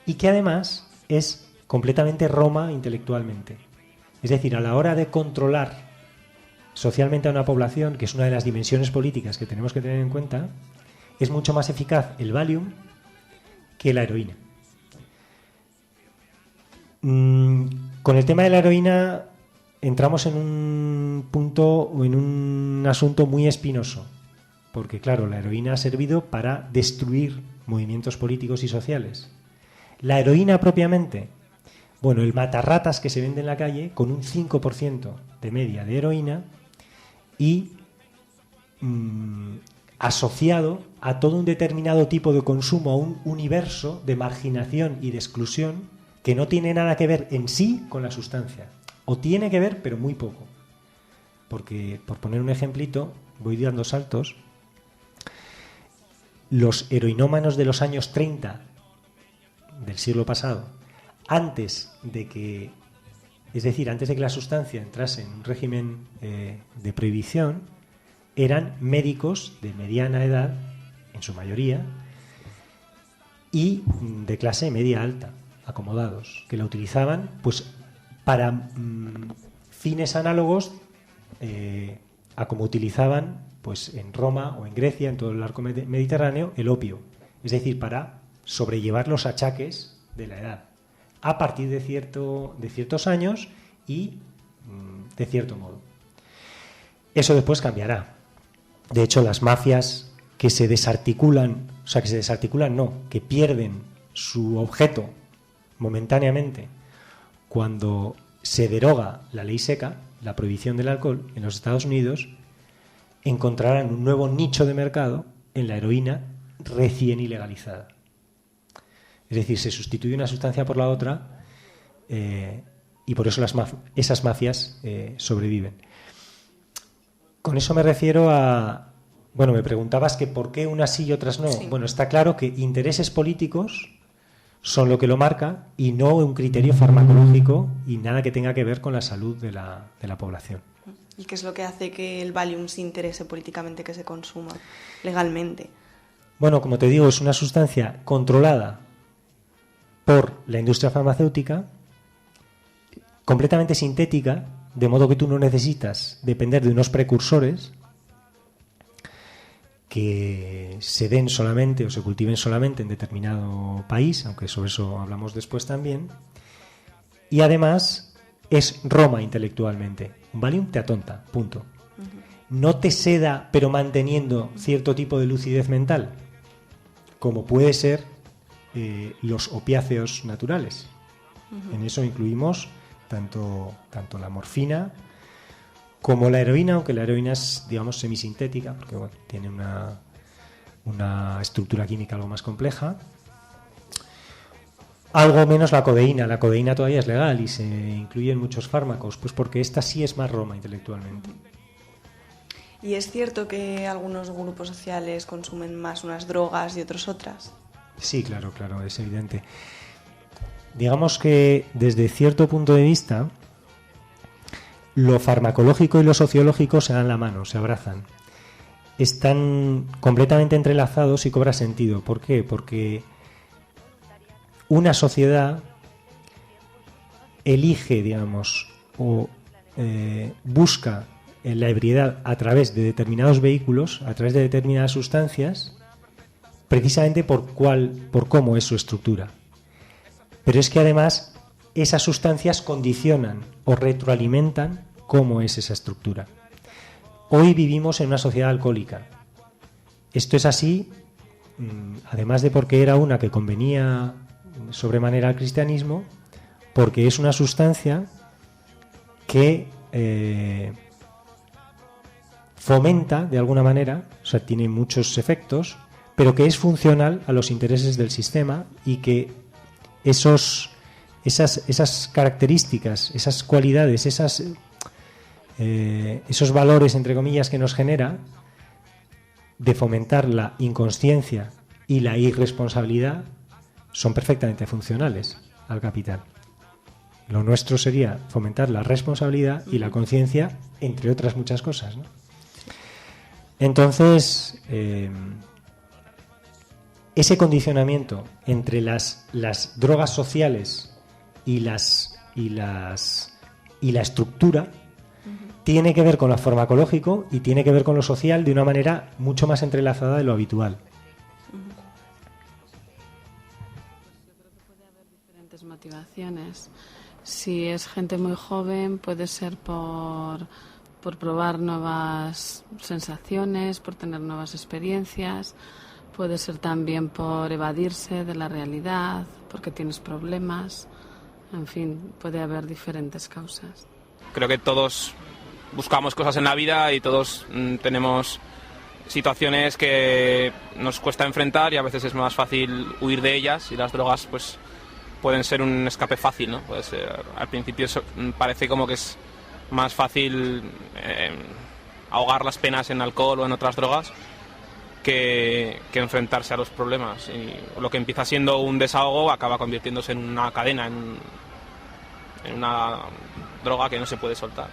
y que además es completamente Roma intelectualmente. Es decir, a la hora de controlar socialmente a una población, que es una de las dimensiones políticas que tenemos que tener en cuenta, es mucho más eficaz el Valium que la heroína. Con el tema de la heroína entramos en un punto o en un asunto muy espinoso, porque claro, la heroína ha servido para destruir movimientos políticos y sociales. La heroína propiamente, bueno, el matarratas que se vende en la calle con un 5% de media de heroína y asociado a todo un determinado tipo de consumo, a un universo de marginación y de exclusión que no tiene nada que ver en sí con la sustancia, o tiene que ver pero muy poco, porque por poner un ejemplito, voy dando saltos, los heroinómanos de los años 30 del siglo pasado, antes de que la sustancia entrase en un régimen de prohibición, eran médicos de mediana edad, en su mayoría, y de clase media alta, acomodados, que la utilizaban pues para fines análogos a como utilizaban pues en Roma o en Grecia, en todo el arco mediterráneo, el opio, es decir, para sobrellevar los achaques de la edad, a partir de ciertos años y de cierto modo. Eso después cambiará. De hecho, las mafias que se desarticulan, que pierden su objeto momentáneamente cuando se deroga la ley seca, la prohibición del alcohol en los Estados Unidos, encontrarán un nuevo nicho de mercado en la heroína recién ilegalizada. Es decir, se sustituye una sustancia por la otra y por eso esas mafias sobreviven. Con eso me refiero a... Bueno, me preguntabas que por qué unas sí y otras no. Sí. Bueno, está claro que intereses políticos son lo que lo marca y no un criterio farmacológico y nada que tenga que ver con la salud de la población. ¿Y qué es lo que hace que el Valium se interese políticamente que se consuma legalmente? Bueno, como te digo, es una sustancia controlada por la industria farmacéutica, completamente sintética, de modo que tú no necesitas depender de unos precursores que se den solamente o se cultiven solamente en determinado país, aunque sobre eso hablamos después también, y además es Roma intelectualmente. Un Valium te atonta, punto. No te seda, pero manteniendo cierto tipo de lucidez mental, como puede ser los opiáceos naturales. En eso incluimos tanto la morfina como la heroína, aunque la heroína es, digamos, semisintética, porque bueno, tiene una estructura química algo más compleja. Algo menos la codeína. La codeína todavía es legal y se incluye en muchos fármacos, pues porque esta sí es más Roma intelectualmente. ¿Y es cierto que algunos grupos sociales consumen más unas drogas y otros otras? Sí, claro, es evidente. Digamos que desde cierto punto de vista, lo farmacológico y lo sociológico se dan la mano, se abrazan. Están completamente entrelazados y cobra sentido. ¿Por qué? Porque una sociedad elige, digamos, o busca la ebriedad a través de determinados vehículos, a través de determinadas sustancias, precisamente por cómo es su estructura. Pero es que además esas sustancias condicionan o retroalimentan cómo es esa estructura. Hoy vivimos en una sociedad alcohólica. Esto es así, además de porque era una que convenía sobremanera al cristianismo, porque es una sustancia que fomenta de alguna manera, o sea, tiene muchos efectos, pero que es funcional a los intereses del sistema y que esas características, esas cualidades, esos valores, entre comillas, que nos genera, de fomentar la inconsciencia y la irresponsabilidad, son perfectamente funcionales al capital. Lo nuestro sería fomentar la responsabilidad y la conciencia, entre otras muchas cosas, ¿no? Entonces, ese condicionamiento entre las drogas sociales y la estructura tiene que ver con lo farmacológico y tiene que ver con lo social de una manera mucho más entrelazada de lo habitual. Diferentes motivaciones. Si es gente muy joven, puede ser por probar nuevas sensaciones, por tener nuevas experiencias. Puede ser también por evadirse de la realidad, porque tienes problemas. En fin, puede haber diferentes causas. Creo que todos buscamos cosas en la vida y todos tenemos situaciones que nos cuesta enfrentar y a veces es más fácil huir de ellas, y las drogas pues pueden ser un escape fácil, ¿no? Puede ser, al principio parece como que es más fácil ahogar las penas en alcohol o en otras drogas que enfrentarse a los problemas, y lo que empieza siendo un desahogo acaba convirtiéndose en una cadena, en una droga que no se puede soltar.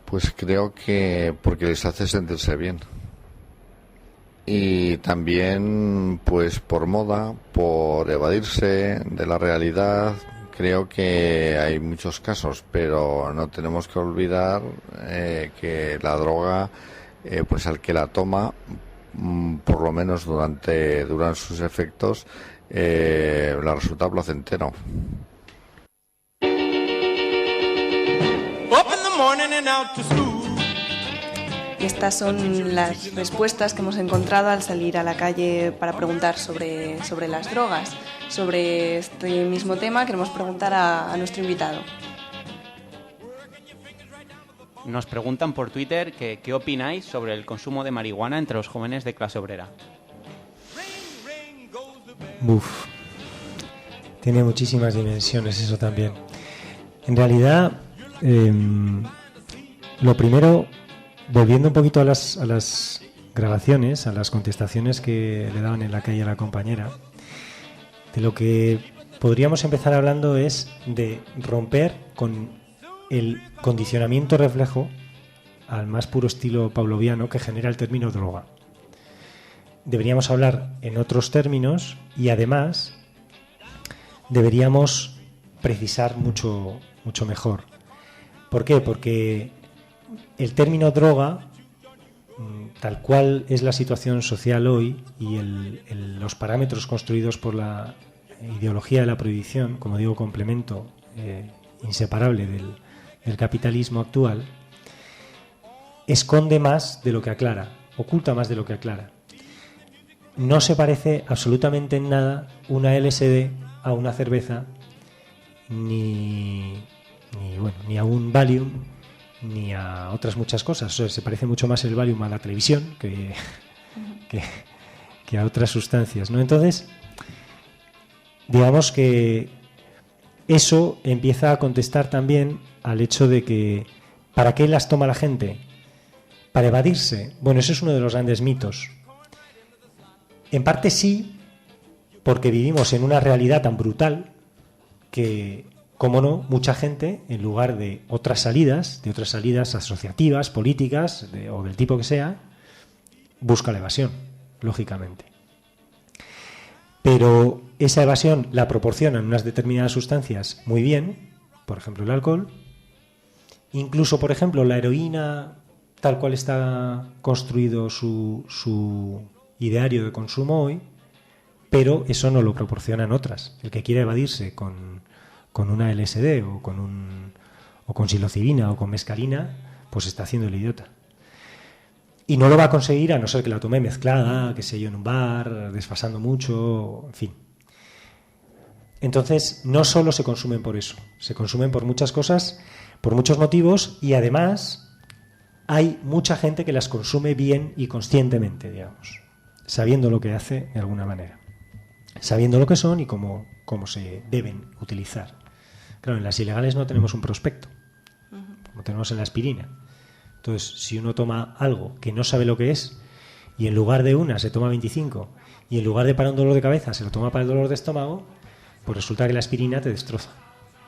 Pues creo que porque les hace sentirse bien. Y también pues por moda, por evadirse de la realidad. Creo que hay muchos casos, pero no tenemos que olvidar que la droga, pues al que la toma, por lo menos durante sus efectos, la resulta placentero. Y estas son las respuestas que hemos encontrado al salir a la calle para preguntar sobre las drogas. Sobre este mismo tema queremos preguntar a nuestro invitado. Nos preguntan por Twitter que qué opináis sobre el consumo de marihuana entre los jóvenes de clase obrera. Uf, tiene muchísimas dimensiones eso también. En realidad, lo primero, volviendo un poquito a las grabaciones, a las contestaciones que le daban en la calle a la compañera, de lo que podríamos empezar hablando es de romper con el condicionamiento reflejo al más puro estilo pavloviano que genera el término droga. Deberíamos hablar en otros términos y además deberíamos precisar mucho mejor. ¿Por qué? Porque el término droga, tal cual es la situación social hoy y los parámetros construidos por la ideología de la prohibición, como digo, complemento inseparable del capitalismo actual, esconde más de lo que aclara, oculta más de lo que aclara. No se parece absolutamente en nada una LSD a una cerveza, ni a un Valium, ni a otras muchas cosas. O sea, se parece mucho más el Valium a la televisión que a otras sustancias, ¿no? Entonces, digamos que eso empieza a contestar también al hecho de que ¿para qué las toma la gente? ¿Para evadirse? Bueno, eso es uno de los grandes mitos. En parte sí, porque vivimos en una realidad tan brutal que, cómo no, mucha gente, en lugar de otras salidas asociativas, políticas o del tipo que sea, busca la evasión, lógicamente. Pero esa evasión la proporcionan unas determinadas sustancias muy bien, por ejemplo el alcohol, incluso por ejemplo la heroína tal cual está construido su ideario de consumo hoy, pero eso no lo proporcionan otras. El que quiere evadirse con una LSD o con psilocibina o con mescalina, pues está haciendo el idiota. Y no lo va a conseguir a no ser que la tome mezclada, qué sé yo, en un bar, desfasando mucho, en fin. Entonces, no solo se consumen por eso, se consumen por muchas cosas, por muchos motivos, y además hay mucha gente que las consume bien y conscientemente, digamos, sabiendo lo que hace de alguna manera, sabiendo lo que son y cómo se deben utilizar. Claro, en las ilegales no tenemos un prospecto, como tenemos en la aspirina. Entonces, si uno toma algo que no sabe lo que es, y en lugar de una se toma 25, y en lugar de para un dolor de cabeza se lo toma para el dolor de estómago, pues resulta que la aspirina te destroza,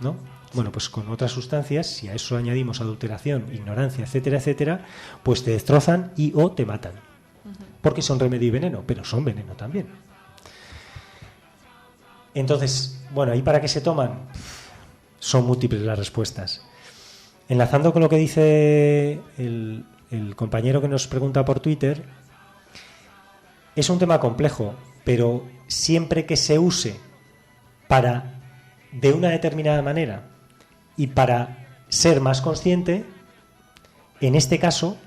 ¿no? Bueno, pues con otras sustancias, si a eso añadimos adulteración, ignorancia, etcétera, etcétera, pues te destrozan y o te matan. Porque son remedio y veneno, pero son veneno también. Entonces, bueno, ¿y para qué se toman? Son múltiples las respuestas. Enlazando con lo que dice el compañero que nos pregunta por Twitter, es un tema complejo, pero siempre que se use de una determinada manera y para ser más consciente, en este caso,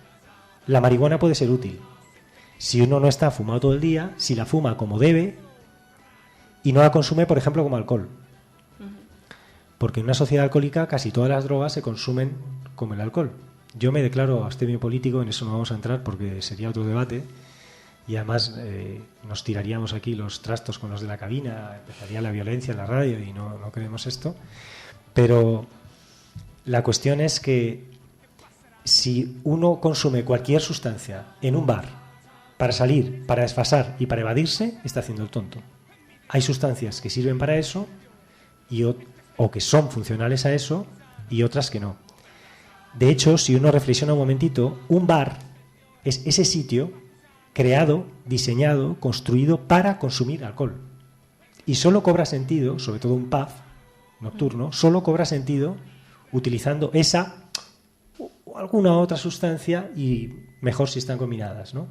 la marihuana puede ser útil. Si uno no está fumado todo el día, si la fuma como debe y no la consume, por ejemplo, como alcohol. Porque en una sociedad alcohólica casi todas las drogas se consumen como el alcohol. Yo me declaro abstemio político, en eso no vamos a entrar porque sería otro debate. Y además nos tiraríamos aquí los trastos con los de la cabina, empezaría la violencia en la radio y no queremos esto. Pero la cuestión es que si uno consume cualquier sustancia en un bar para salir, para desfasar y para evadirse, está haciendo el tonto. Hay sustancias que sirven para eso o que son funcionales a eso y otras que no. De hecho, si uno reflexiona un momentito, un bar es ese sitio creado, diseñado, construido para consumir alcohol. Y solo cobra sentido, sobre todo un pub nocturno, solo cobra sentido utilizando esa o alguna otra sustancia y mejor si están combinadas, ¿no?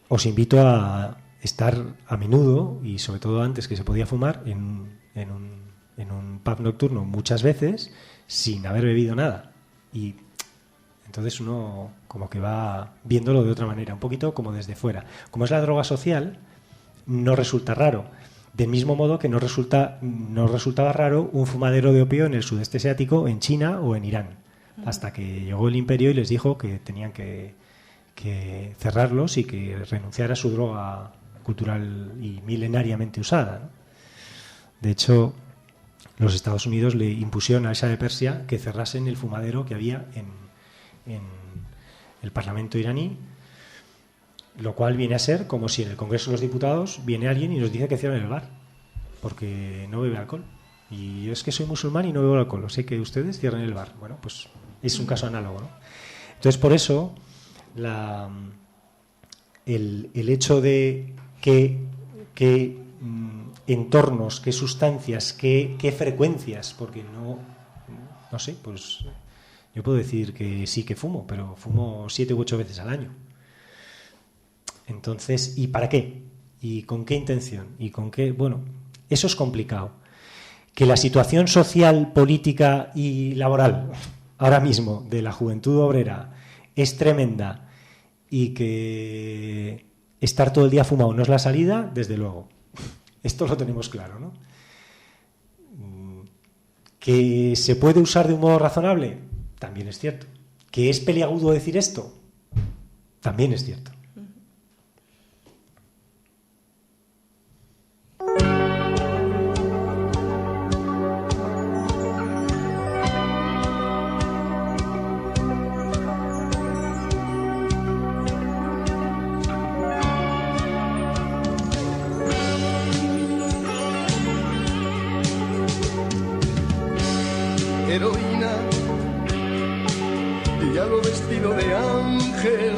Os invito a estar a menudo, y sobre todo antes que se podía fumar, en un pub nocturno muchas veces sin haber bebido nada. Y entonces uno como que va viéndolo de otra manera, un poquito como desde fuera. Como es la droga social, no resulta raro. Del mismo modo que no resultaba raro un fumadero de opio en el sudeste asiático, en China o en Irán, hasta que llegó el imperio y les dijo que tenían que cerrarlos y que renunciar a su droga cultural y milenariamente usada, ¿no? De hecho, los Estados Unidos le impusieron a Shah de Persia que cerrasen el fumadero que había en el Parlamento iraní, lo cual viene a ser como si en el Congreso de los Diputados viene alguien y nos dice que cierren el bar porque no bebe alcohol. Y es que soy musulmán y no bebo alcohol, o sea que ustedes cierren el bar. Bueno, pues es un caso análogo, ¿no? Entonces, por eso el hecho de qué entornos, qué sustancias, qué frecuencias, porque no sé, pues yo puedo decir que sí que fumo, pero fumo 7 u 8 veces al año. Entonces, ¿y para qué? ¿Y con qué intención? ¿Y con qué? Bueno, eso es complicado. Que la situación social, política y laboral ahora mismo de la juventud obrera es tremenda y que estar todo el día fumado no es la salida, desde luego. Esto lo tenemos claro, ¿no? ¿Que se puede usar de un modo razonable? También es cierto. ¿Que es peliagudo decir esto? También es cierto. Heroína, y hago vestido de ángel.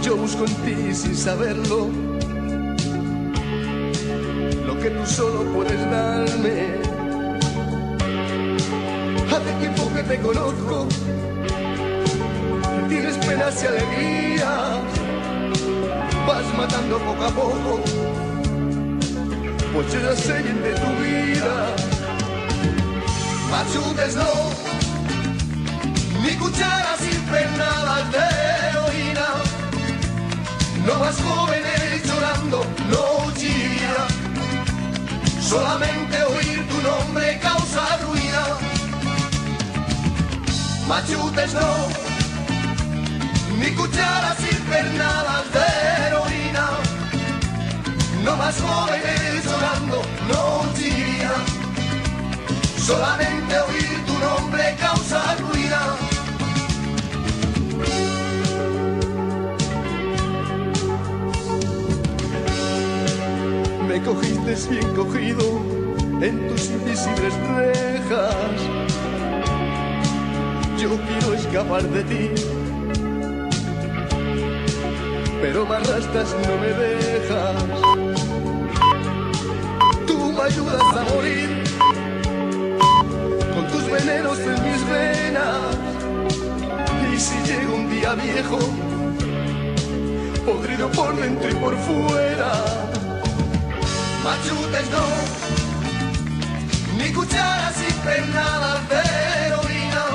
Yo busco en ti sin saberlo lo que tú solo puedes darme. Hace tiempo que te conozco, tienes penas y alegrías, vas matando poco a poco, pues yo ya sé de tu vida. Machutes no, ni cucharas impregnadas de heroína, no más jóvenes llorando, no chilla, solamente oír tu nombre causa ruina. Machutes no, ni cucharas impregnadas de heroína, no más jóvenes llorando, no chilla, solamente oír tu nombre causa ruina. Me cogiste bien cogido en tus invisibles rejas. Yo quiero escapar de ti, pero me arrastras, no me dejas. Tú me ayudas a morir con tus venenos en mis venas. Y si llego un día viejo, podrido por dentro y por fuera. Machutes no, ni cucharas impregnadas de heroína,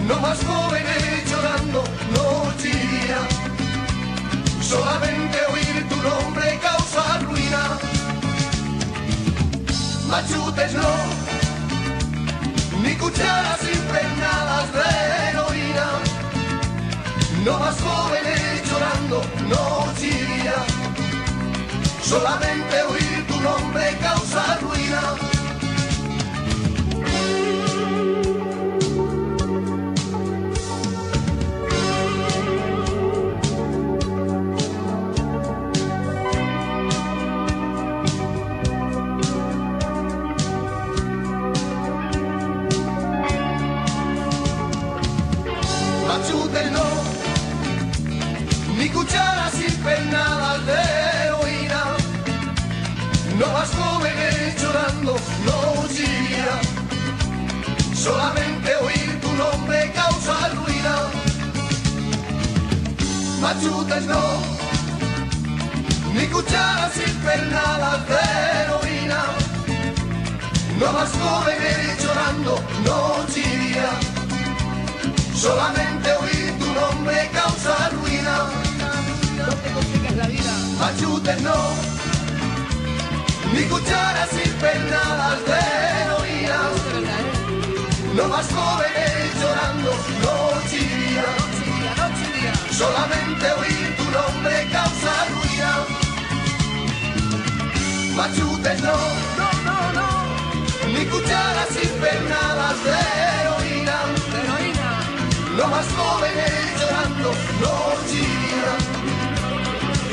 no más jóvenes llorando, no chilla, solamente oír tu nombre causa ruina. Machutes no, ni cucharas impregnadas de heroína, no más jóvenes llorando, no chilla, solamente oír tu nombre causa ruina. Machutes no, ni cucharas impregnadas de heroína, no más jóvenes llorando, no chilla, solamente oír tu nombre causa ruina. Machutes no, ni cucharas impregnadas de heroína, no más jóvenes llorando, no chilla, solamente oír tu nombre causa ruina. No te consigues la vida. Machutes no, ni cucharas impregnadas de heroína, no más jóvenes llorando, no chilla, solamente oír tu nombre causa ruina. Machutes no, ni cucharas impregnadas de heroína, no más jóvenes llorando, no chilla,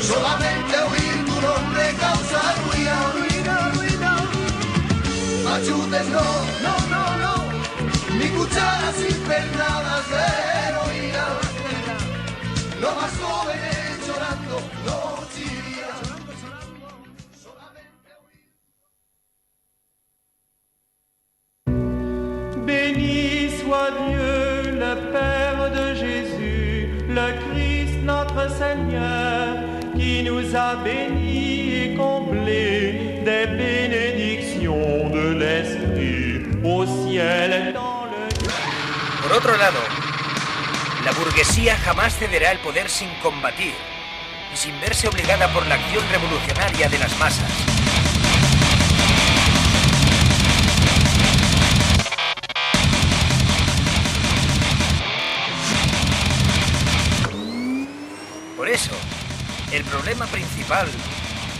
solamente oír tu nombre causa ruina. Machutes no, ni cucharas impregnadas de heroína, no más jóvenes llorando, no chilla, solamente oír. Béni soit Dieu, le Père de Jésus, le Christ notre Seigneur, qui nous a bénis et comblés des bénédictions de l'Esprit au ciel et dans le ciel. Por otro lado, la burguesía jamás cederá el poder sin combatir y sin verse obligada por la acción revolucionaria de las masas. Por eso, el problema principal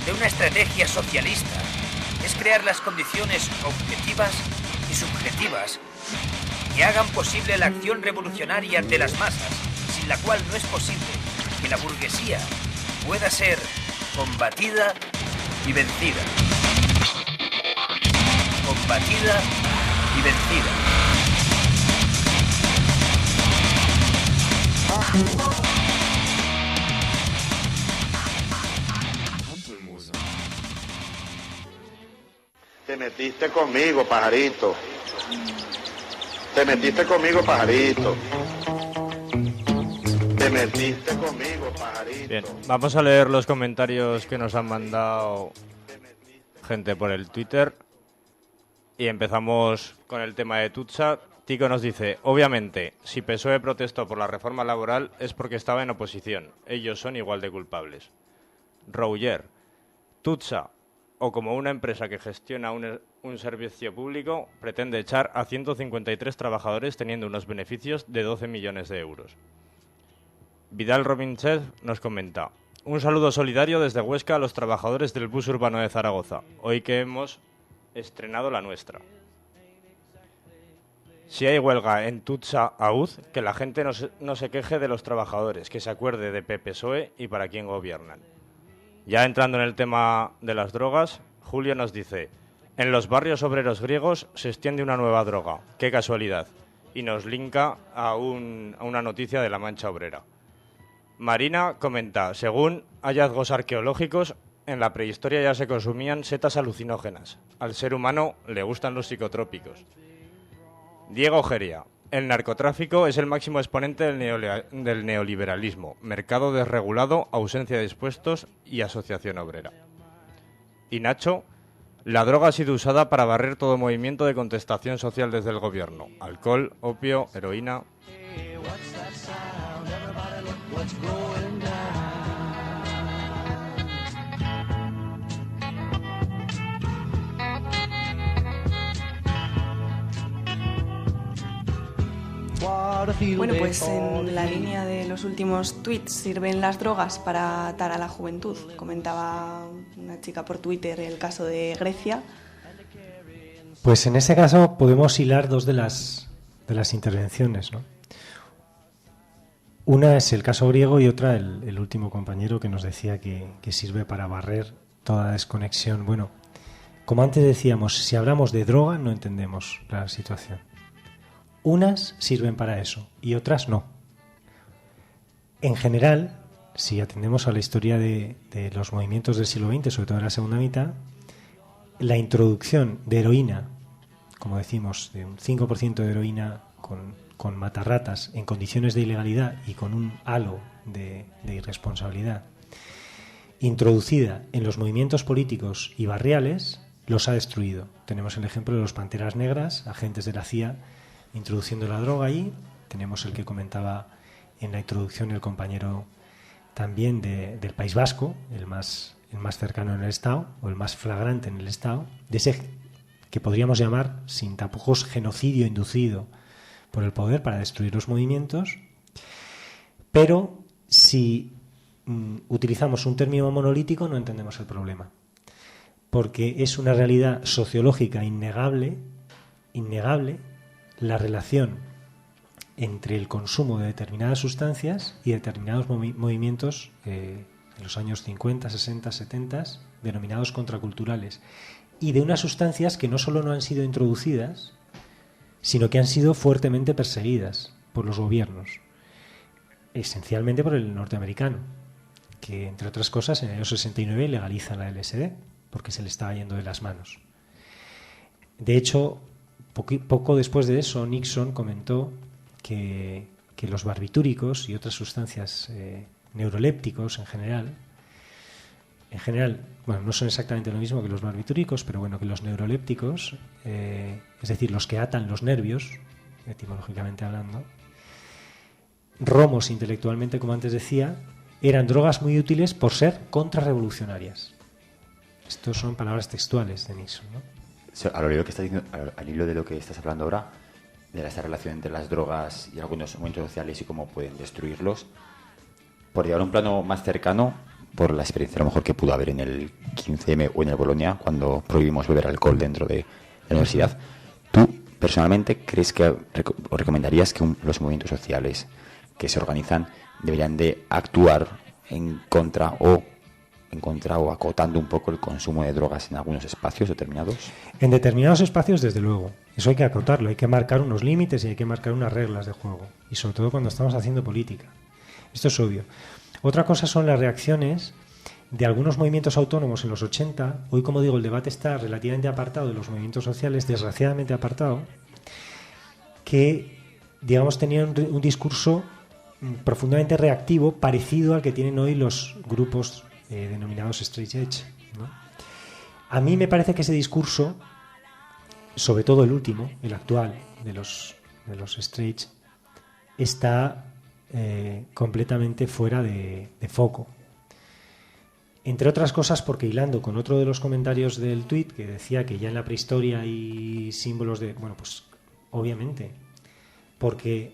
de una estrategia socialista es crear las condiciones objetivas y subjetivas que hagan posible la acción revolucionaria de las masas, sin la cual no es posible que la burguesía pueda ser combatida y vencida. Combatida y vencida. Te metiste conmigo, pajarito. Te metiste conmigo, pajarito. Te metiste conmigo, pajarito. Bien, vamos a leer los comentarios que nos han mandado gente por el Twitter. Y empezamos con el tema de Tutsa. Tico nos dice, obviamente, si PSOE protestó por la reforma laboral es porque estaba en oposición. Ellos son igual de culpables. Roger, Tutsa, o como una empresa que gestiona un servicio público, pretende echar a 153 trabajadores teniendo unos beneficios de 12 millones de euros. Vidal Robinchez nos comenta, un saludo solidario desde Huesca a los trabajadores del bus urbano de Zaragoza, hoy que hemos estrenado la nuestra. Si hay huelga en Tutsa AUZ, que la gente no se queje de los trabajadores, que se acuerde de PP-PSOE y para quién gobiernan. Ya entrando en el tema de las drogas, Julio nos dice, en los barrios obreros griegos se extiende una nueva droga, qué casualidad, y nos linka a una noticia de La Mancha Obrera. Marina comenta, según hallazgos arqueológicos, en la prehistoria ya se consumían setas alucinógenas. Al ser humano le gustan los psicotrópicos. Diego Geria, el narcotráfico es el máximo exponente del neoliberalismo, mercado desregulado, ausencia de impuestos y asociación obrera. Y Nacho, la droga ha sido usada para barrer todo movimiento de contestación social desde el gobierno. Alcohol, opio, heroína. Bueno, pues en la línea de los últimos tweets, ¿sirven las drogas para atar a la juventud? Comentaba una chica por Twitter el caso de Grecia. Pues en ese caso podemos hilar dos de las intervenciones, ¿no? Una es el caso griego y otra el último compañero que nos decía que sirve para barrer toda desconexión. Bueno, como antes decíamos, si hablamos de droga no entendemos la situación. Unas sirven para eso y otras no. En general, si atendemos a la historia de los movimientos del siglo XX, sobre todo en la segunda mitad, la introducción de heroína, como decimos, de un 5% de heroína con matarratas en condiciones de ilegalidad y con un halo de irresponsabilidad, introducida en los movimientos políticos y barriales, los ha destruido. Tenemos el ejemplo de los Panteras Negras, agentes de la CIA, introduciendo la droga ahí. Tenemos el que comentaba en la introducción el compañero también del País Vasco, el más cercano en el Estado, o el más flagrante en el Estado, de ese que podríamos llamar, sin tapujos, genocidio inducido por el poder para destruir los movimientos. Pero si utilizamos un término monolítico no entendemos el problema, porque es una realidad sociológica innegable la relación entre el consumo de determinadas sustancias y determinados movimientos en los años 50, 60, 70, denominados contraculturales, y de unas sustancias que no solo no han sido introducidas, sino que han sido fuertemente perseguidas por los gobiernos, esencialmente por el norteamericano, que entre otras cosas en el año 69 legaliza la LSD porque se le estaba yendo de las manos. De hecho, poco después de eso, Nixon comentó que los barbitúricos y otras sustancias neurolépticos en general, bueno, no son exactamente lo mismo que los barbitúricos, pero bueno, que los neurolépticos, es decir, los que atan los nervios, etimológicamente hablando, romos intelectualmente, como antes decía, eran drogas muy útiles por ser contrarrevolucionarias. Estos son palabras textuales de Nixon, ¿no? Al hilo de lo que estás hablando ahora, de esa relación entre las drogas y algunos movimientos sociales y cómo pueden destruirlos, por llevar a un plano más cercano, por la experiencia a lo mejor que pudo haber en el 15M o en el Bolonia, cuando prohibimos beber alcohol dentro de la universidad, ¿tú personalmente crees que o recomendarías que los movimientos sociales que se organizan deberían de actuar en contra o acotando un poco el consumo de drogas en algunos espacios determinados? En determinados espacios, desde luego. Eso hay que acotarlo, hay que marcar unos límites y hay que marcar unas reglas de juego. Y sobre todo cuando estamos haciendo política. Esto es obvio. Otra cosa son las reacciones de algunos movimientos autónomos en los 80. Hoy, como digo, el debate está relativamente apartado de los movimientos sociales, desgraciadamente apartado, que, digamos, tenían un discurso profundamente reactivo, parecido al que tienen hoy los grupos denominados straight edge, ¿no? A mí me parece que ese discurso, sobre todo el último, el actual de los straight, está completamente fuera de foco. Entre otras cosas porque, hilando con otro de los comentarios del tuit, que decía que ya en la prehistoria hay símbolos de... Bueno, pues obviamente, porque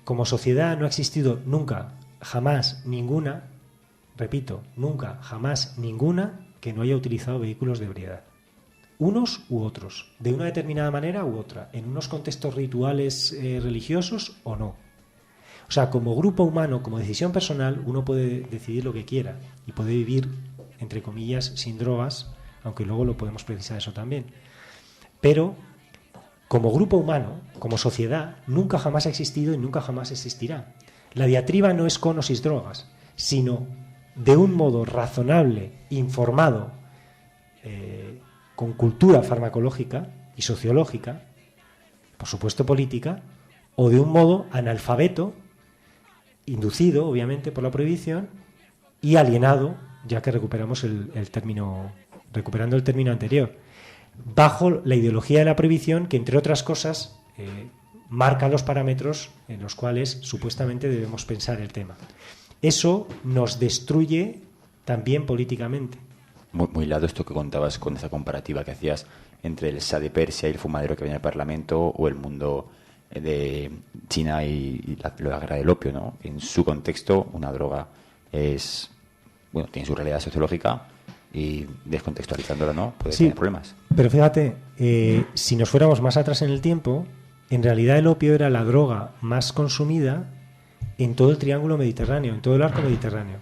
como sociedad no ha existido nunca, jamás, ninguna, repito, nunca, jamás, ninguna que no haya utilizado vehículos de ebriedad. Unos u otros, de una determinada manera u otra, en unos contextos rituales religiosos o no. O sea, como grupo humano, como decisión personal, uno puede decidir lo que quiera y puede vivir, entre comillas, sin drogas, aunque luego lo podemos precisar eso también. Pero, como grupo humano, como sociedad, nunca jamás ha existido y nunca jamás existirá. La diatriba no es con o sin drogas, sino de un modo razonable, informado, con cultura farmacológica y sociológica, por supuesto política, o de un modo analfabeto, inducido, obviamente, por la prohibición, y alienado, ya que recuperando el término anterior, bajo la ideología de la prohibición que, entre otras cosas, marca los parámetros en los cuales supuestamente debemos pensar el tema. Eso nos destruye también políticamente. Muy hilado esto que contabas con esa comparativa que hacías entre el Shah de Persia y el fumadero que venía al Parlamento, o el mundo de China y la guerra del opio, ¿no? En su contexto, una droga tiene su realidad sociológica, y descontextualizándola, ¿no? Puede tener problemas. Pero fíjate, si nos fuéramos más atrás en el tiempo, en realidad el opio era la droga más consumida en todo el triángulo mediterráneo, en todo el arco mediterráneo.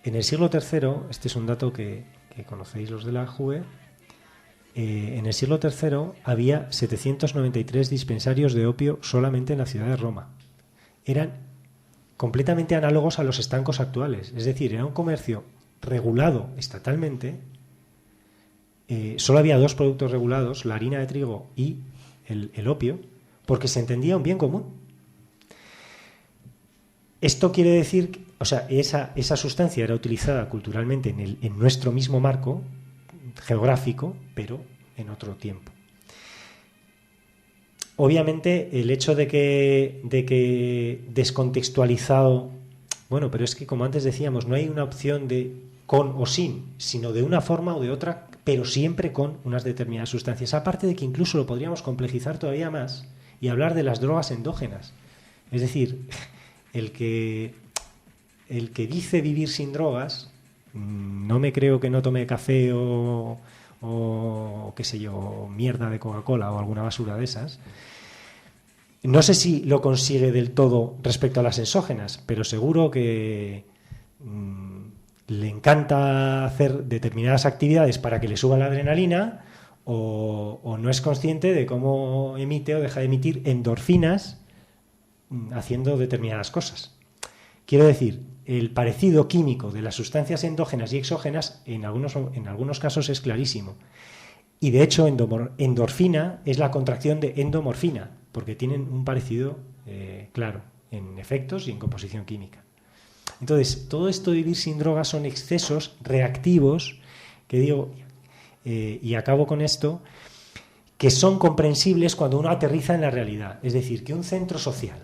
En el siglo III, este es un dato que conocéis los de la JUE, en el siglo III había 793 dispensarios de opio solamente en la ciudad de Roma. Eran completamente análogos a los estancos actuales, es decir, era un comercio regulado estatalmente. Solo había dos productos regulados, la harina de trigo y el opio, porque se entendía un bien común. Esto quiere decir, o sea, esa sustancia era utilizada culturalmente en nuestro mismo marco geográfico, pero en otro tiempo. Obviamente, el hecho de que descontextualizado, bueno, pero es que, como antes decíamos, no hay una opción de con o sin, sino de una forma o de otra, pero siempre con unas determinadas sustancias. Aparte de que incluso lo podríamos complejizar todavía más y hablar de las drogas endógenas. Es decir, el que dice vivir sin drogas, no me creo que no tome café o qué sé yo, mierda de Coca-Cola o alguna basura de esas. No sé si lo consigue del todo respecto a las exógenas, pero seguro que le encanta hacer determinadas actividades para que le suba la adrenalina, o no es consciente de cómo emite o deja de emitir endorfinas haciendo determinadas cosas. Quiero decir, el parecido químico de las sustancias endógenas y exógenas en algunos casos es clarísimo. Y de hecho, endorfina es la contracción de endomorfina, porque tienen un parecido claro en efectos y en composición química. Entonces, todo esto de vivir sin drogas son excesos reactivos, que digo, y acabo con esto, que son comprensibles cuando uno aterriza en la realidad. Es decir, que un centro social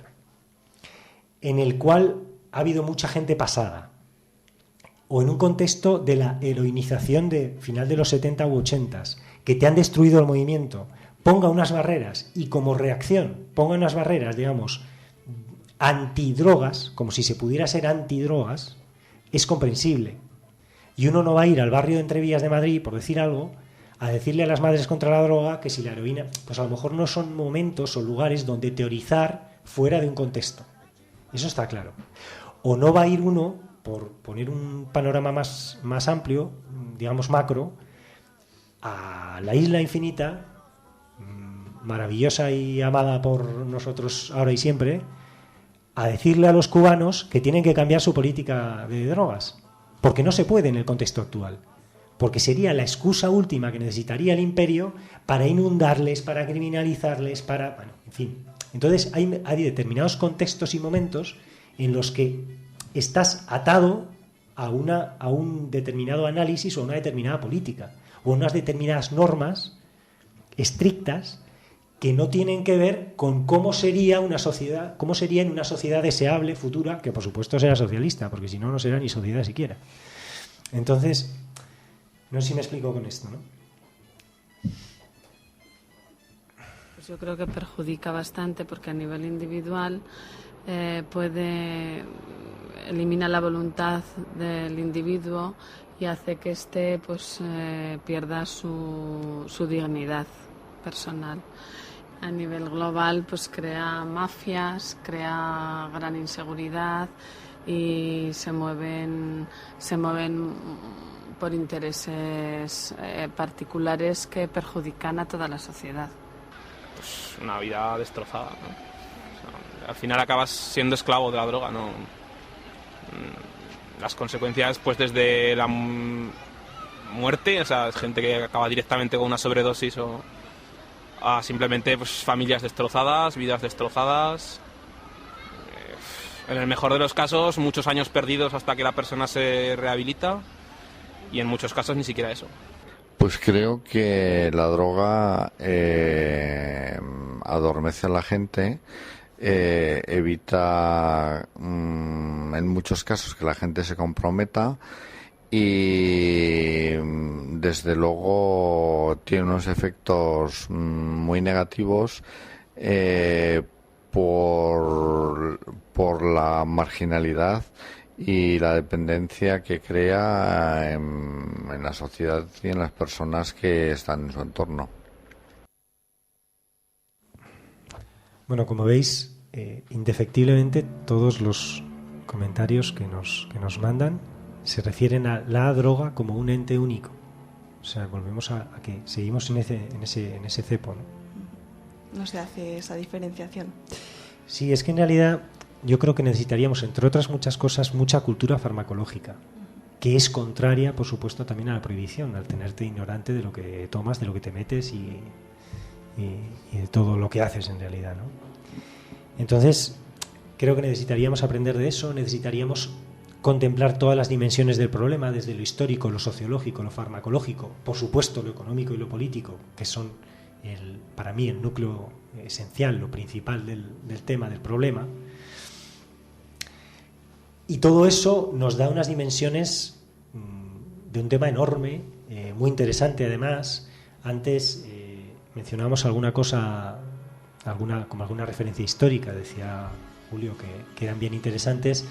en el cual ha habido mucha gente pasada, o en un contexto de la heroinización de final de los 70 u 80, que te han destruido el movimiento, ponga unas barreras y como reacción ponga unas barreras, digamos, antidrogas, como si se pudiera ser antidrogas, es comprensible. Y uno no va a ir al barrio de Entrevías de Madrid, por decir algo, a decirle a las madres contra la droga que si la heroína, pues a lo mejor no son momentos o lugares donde teorizar fuera de un contexto. Eso está claro. O no va a ir uno, por poner un panorama más amplio, digamos macro, a la isla infinita, maravillosa y amada por nosotros ahora y siempre, a decirle a los cubanos que tienen que cambiar su política de drogas, porque no se puede en el contexto actual, porque sería la excusa última que necesitaría el imperio para inundarles, para criminalizarles, para... Bueno, en fin. Entonces hay determinados contextos y momentos en los que estás atado a un determinado análisis o a una determinada política, o a unas determinadas normas estrictas que no tienen que ver con cómo sería una sociedad, cómo sería en una sociedad deseable, futura, que por supuesto será socialista, porque si no, no será ni sociedad siquiera. Entonces, no sé si me explico con esto, ¿no? Pues yo creo que perjudica bastante, porque a nivel individual elimina la voluntad del individuo y hace que éste pierda su dignidad personal. A nivel global pues crea mafias, crea gran inseguridad y se mueven por intereses particulares que perjudican a toda la sociedad. Pues una vida destrozada, ¿no? O sea, al final acabas siendo esclavo de la droga, ¿no? Las consecuencias, pues desde la muerte, o sea, gente que acaba directamente con una sobredosis o a simplemente pues familias destrozadas, vidas destrozadas. En el mejor de los casos, muchos años perdidos hasta que la persona se rehabilita, y en muchos casos ni siquiera eso. Pues creo que la droga adormece a la gente, evita en muchos casos que la gente se comprometa y desde luego tiene unos efectos muy negativos por la marginalidad y la dependencia que crea en la sociedad y en las personas que están en su entorno. Bueno, como veis, indefectiblemente todos los comentarios que nos mandan se refieren a la droga como un ente único. O sea, volvemos a que seguimos en ese cepo, ¿no? No se hace esa diferenciación. Sí, es que en realidad yo creo que necesitaríamos, entre otras muchas cosas, mucha cultura farmacológica, que es contraria, por supuesto, también a la prohibición, al tenerte ignorante de lo que tomas, de lo que te metes y de todo lo que haces en realidad, ¿no? Entonces, creo que necesitaríamos aprender de eso, necesitaríamos contemplar todas las dimensiones del problema, desde lo histórico, lo sociológico, lo farmacológico, por supuesto lo económico y lo político, que son para mí el núcleo esencial, lo principal del tema, del problema. Y todo eso nos da unas dimensiones de un tema enorme, muy interesante además. Antes mencionábamos alguna cosa, como alguna referencia histórica, decía Julio, que eran bien interesantes.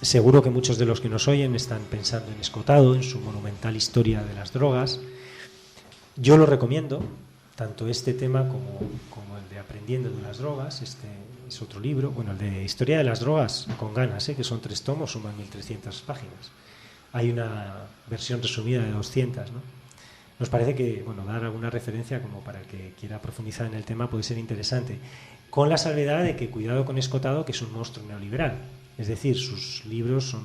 Seguro que muchos de los que nos oyen están pensando en Escotado, en su monumental historia de las drogas. Yo lo recomiendo, tanto este tema como el de Aprendiendo de las drogas. Este es otro libro, bueno, el de Historia de las drogas, con ganas, que son 3 tomos, suman 1.300 páginas. Hay una versión resumida de 200, ¿no? Nos parece que, bueno, dar alguna referencia como para el que quiera profundizar en el tema puede ser interesante, con la salvedad de que cuidado con Escotado, que es un monstruo neoliberal. Es decir, sus libros son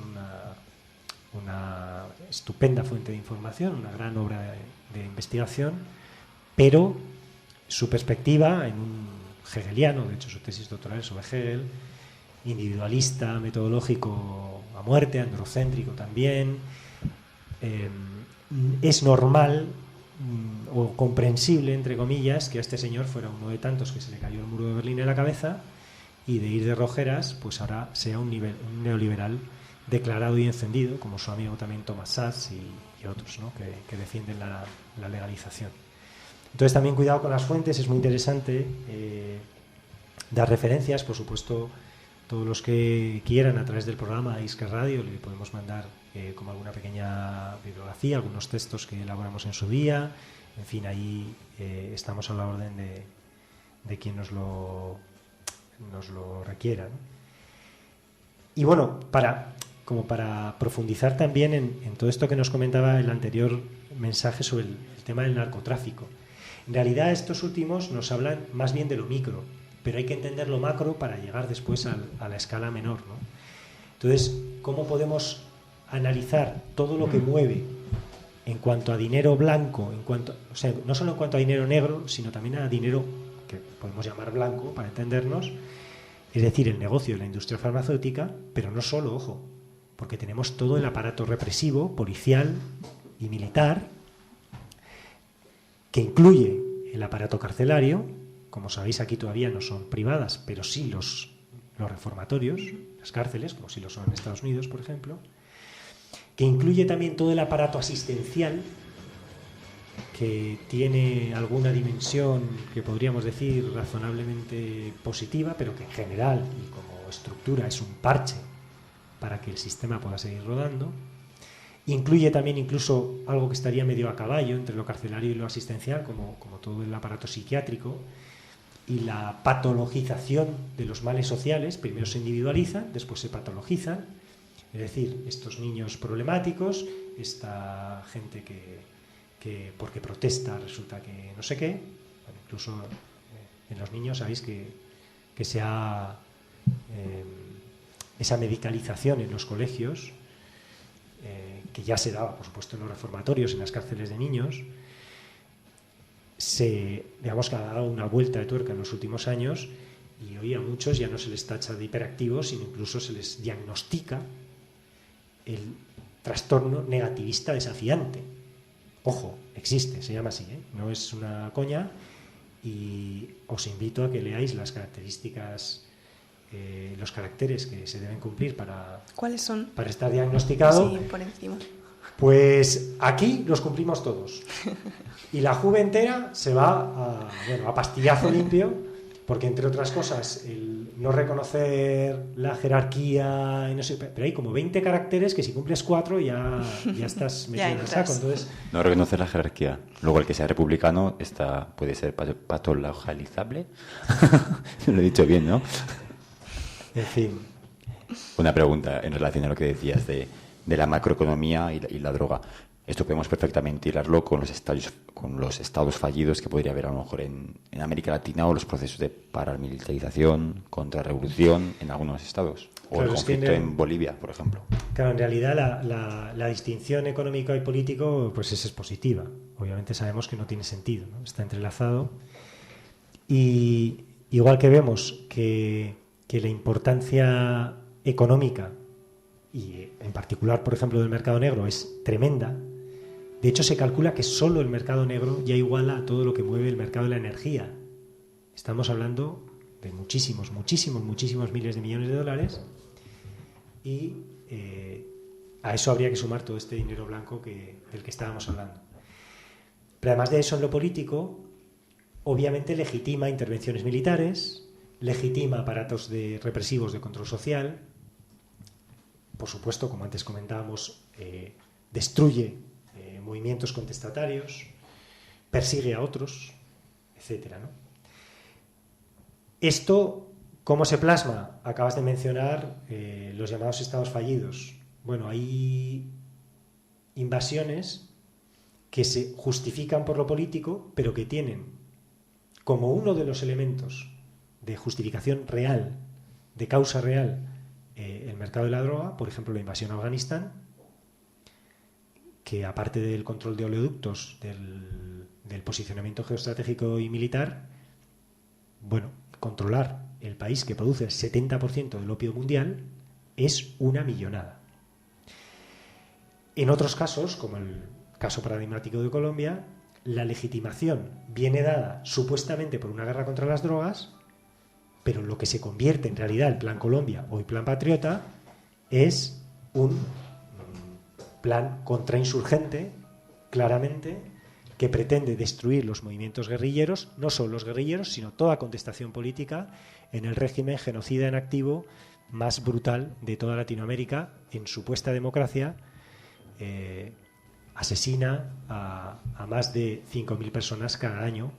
una estupenda fuente de información, una gran obra de investigación, pero su perspectiva en un hegeliano, de hecho su tesis doctoral es sobre Hegel, individualista, metodológico a muerte, androcéntrico también, es normal o comprensible, entre comillas, que a este señor fuera uno de tantos que se le cayó el muro de Berlín en la cabeza y de ir de rojeras, pues ahora sea un neoliberal declarado y encendido, como su amigo también Thomas Sachs y otros, ¿no? que defienden la legalización. Entonces también cuidado con las fuentes, es muy interesante dar referencias, por supuesto, todos los que quieran a través del programa de Iskra Radio le podemos mandar como alguna pequeña bibliografía, algunos textos que elaboramos en su día, en fin, ahí estamos a la orden de quien nos lo requiera, ¿no? Y bueno, para profundizar también en todo esto que nos comentaba el anterior mensaje sobre el tema del narcotráfico. En realidad estos últimos nos hablan más bien de lo micro, pero hay que entender lo macro para llegar después a la escala menor, ¿no? Entonces, ¿cómo podemos analizar todo lo que mueve en cuanto a dinero blanco, o sea, no solo en cuanto a dinero negro, sino también a dinero que podemos llamar blanco, para entendernos, es decir, el negocio de la industria farmacéutica, pero no solo, ojo, porque tenemos todo el aparato represivo, policial y militar, que incluye el aparato carcelario. Como sabéis, aquí todavía no son privadas, pero sí los reformatorios, las cárceles, como sí lo son en Estados Unidos, por ejemplo, que incluye también todo el aparato asistencial, que tiene alguna dimensión que podríamos decir razonablemente positiva, pero que en general y como estructura es un parche para que el sistema pueda seguir rodando. Incluye también incluso algo que estaría medio a caballo entre lo carcelario y lo asistencial, como todo el aparato psiquiátrico, y la patologización de los males sociales. Primero se individualizan, después se patologizan, es decir, estos niños problemáticos, esta gente que porque protesta resulta que no sé qué. Bueno, incluso en los niños sabéis que se ha esa medicalización en los colegios, que ya se daba, por supuesto, en los reformatorios, en las cárceles de niños, digamos que ha dado una vuelta de tuerca en los últimos años, y hoy a muchos ya no se les tacha de hiperactivos, sino incluso se les diagnostica el trastorno negativista desafiante. Ojo, existe, se llama así, no es una coña, y os invito a que leáis las características, los caracteres que se deben cumplir para, ¿cuáles son? Para estar diagnosticado. Sí, por encima. Pues aquí los cumplimos todos. Y la juve entera se va a pastillazo limpio, porque entre otras cosas, el no reconocer la jerarquía, y no sé, pero hay como 20 caracteres que si cumples 4 ya estás metido en el saco. Entonces, no reconocer la jerarquía. Luego el que sea republicano puede ser patologizable. Lo he dicho bien, ¿no? En fin. Una pregunta en relación a lo que decías de la macroeconomía y la droga. Esto podemos perfectamente hilarlo con los estados fallidos que podría haber a lo mejor en América Latina, o los procesos de paramilitarización, contrarrevolución en algunos estados, o claro, el conflicto en Bolivia, por ejemplo. Claro, en realidad la distinción económica y político pues es positiva. Obviamente sabemos que no tiene sentido, ¿no? Está entrelazado. Y igual que vemos que la importancia económica, y en particular, por ejemplo, del mercado negro, es tremenda. De hecho, se calcula que solo el mercado negro ya iguala a todo lo que mueve el mercado de la energía. Estamos hablando de muchísimos miles de millones de dólares, y a eso habría que sumar todo este dinero blanco del que estábamos hablando. Pero además de eso, en lo político, obviamente legitima intervenciones militares, legitima aparatos represivos de control social. Por supuesto, como antes comentábamos, destruye movimientos contestatarios, persigue a otros, etcétera, ¿no? Esto, ¿cómo se plasma? Acabas de mencionar los llamados estados fallidos. Bueno, hay invasiones que se justifican por lo político, pero que tienen como uno de los elementos de justificación real, de causa real, el mercado de la droga. Por ejemplo, la invasión a Afganistán, que aparte del control de oleoductos, del posicionamiento geoestratégico y militar, bueno, controlar el país que produce el 70% del opio mundial es una millonada. En otros casos, como el caso paradigmático de Colombia, la legitimación viene dada supuestamente por una guerra contra las drogas, pero lo que se convierte en realidad el Plan Colombia o el Plan Patriota es un plan contrainsurgente, claramente, que pretende destruir los movimientos guerrilleros, no solo los guerrilleros, sino toda contestación política en el régimen genocida en activo más brutal de toda Latinoamérica. En supuesta democracia, asesina a más de 5.000 personas cada año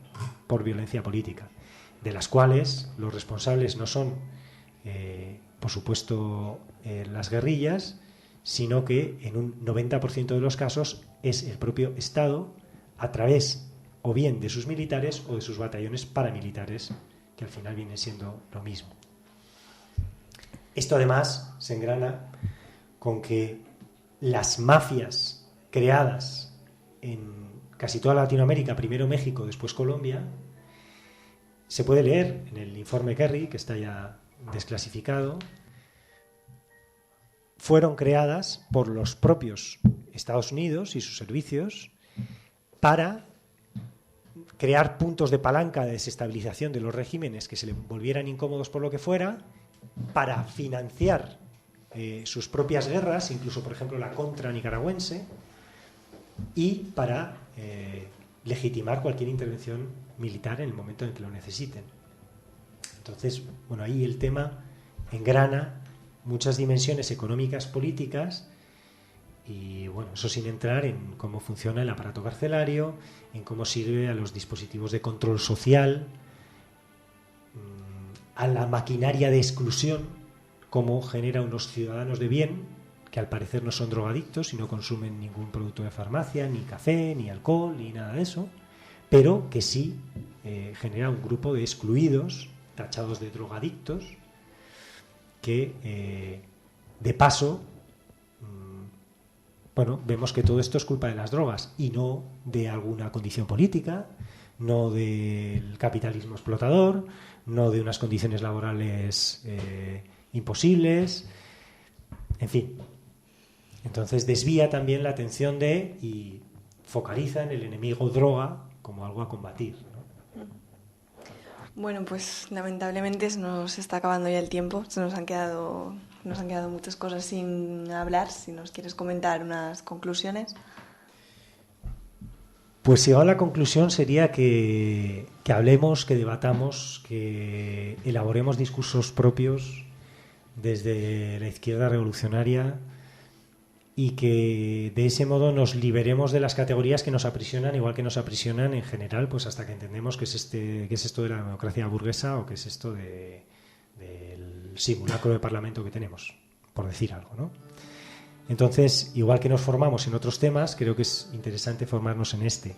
por violencia política, de las cuales los responsables no son, por supuesto, las guerrillas, sino que en un 90% de los casos es el propio Estado, a través o bien de sus militares o de sus batallones paramilitares, que al final viene siendo lo mismo. Esto además se engrana con que las mafias creadas en casi toda Latinoamérica, primero México, después Colombia, se puede leer en el informe Kerry, que está ya desclasificado, fueron creadas por los propios Estados Unidos y sus servicios para crear puntos de palanca de desestabilización de los regímenes que se le volvieran incómodos por lo que fuera, para financiar sus propias guerras, incluso por ejemplo la contra nicaragüense, y para legitimar cualquier intervención militar en el momento en que lo necesiten. Entonces, bueno, ahí el tema engrana muchas dimensiones económicas, políticas, y bueno, eso sin entrar en cómo funciona el aparato carcelario, en cómo sirve a los dispositivos de control social, a la maquinaria de exclusión, cómo genera unos ciudadanos de bien que al parecer no son drogadictos y no consumen ningún producto de farmacia, ni café, ni alcohol, ni nada de eso, pero que sí genera un grupo de excluidos, tachados de drogadictos, que de paso, bueno, vemos que todo esto es culpa de las drogas y no de alguna condición política, no del capitalismo explotador, no de unas condiciones laborales imposibles, en fin. Entonces desvía también la atención y focaliza en el enemigo droga como algo a combatir, ¿no? Bueno, pues lamentablemente se nos está acabando ya el tiempo, nos han quedado muchas cosas sin hablar. Si nos quieres comentar unas conclusiones. Pues llegado a la conclusión sería que hablemos, que debatamos, que elaboremos discursos propios desde la izquierda revolucionaria y que de ese modo nos liberemos de las categorías que nos aprisionan, igual que nos aprisionan en general, pues hasta que entendemos qué es esto de la democracia burguesa o qué es esto del simulacro de parlamento que tenemos, por decir algo, ¿no? Entonces, igual que nos formamos en otros temas, creo que es interesante formarnos en este.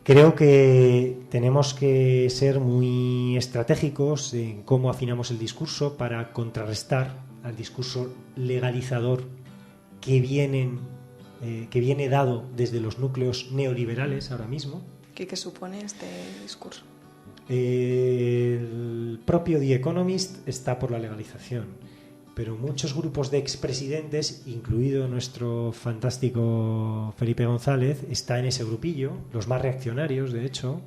Creo que tenemos que ser muy estratégicos en cómo afinamos el discurso para contrarrestar al discurso legalizador que viene dado desde los núcleos neoliberales ahora mismo. ¿Qué supone este discurso? El propio The Economist está por la legalización, pero muchos grupos de expresidentes, incluido nuestro fantástico Felipe González, está en ese grupillo, los más reaccionarios, de hecho.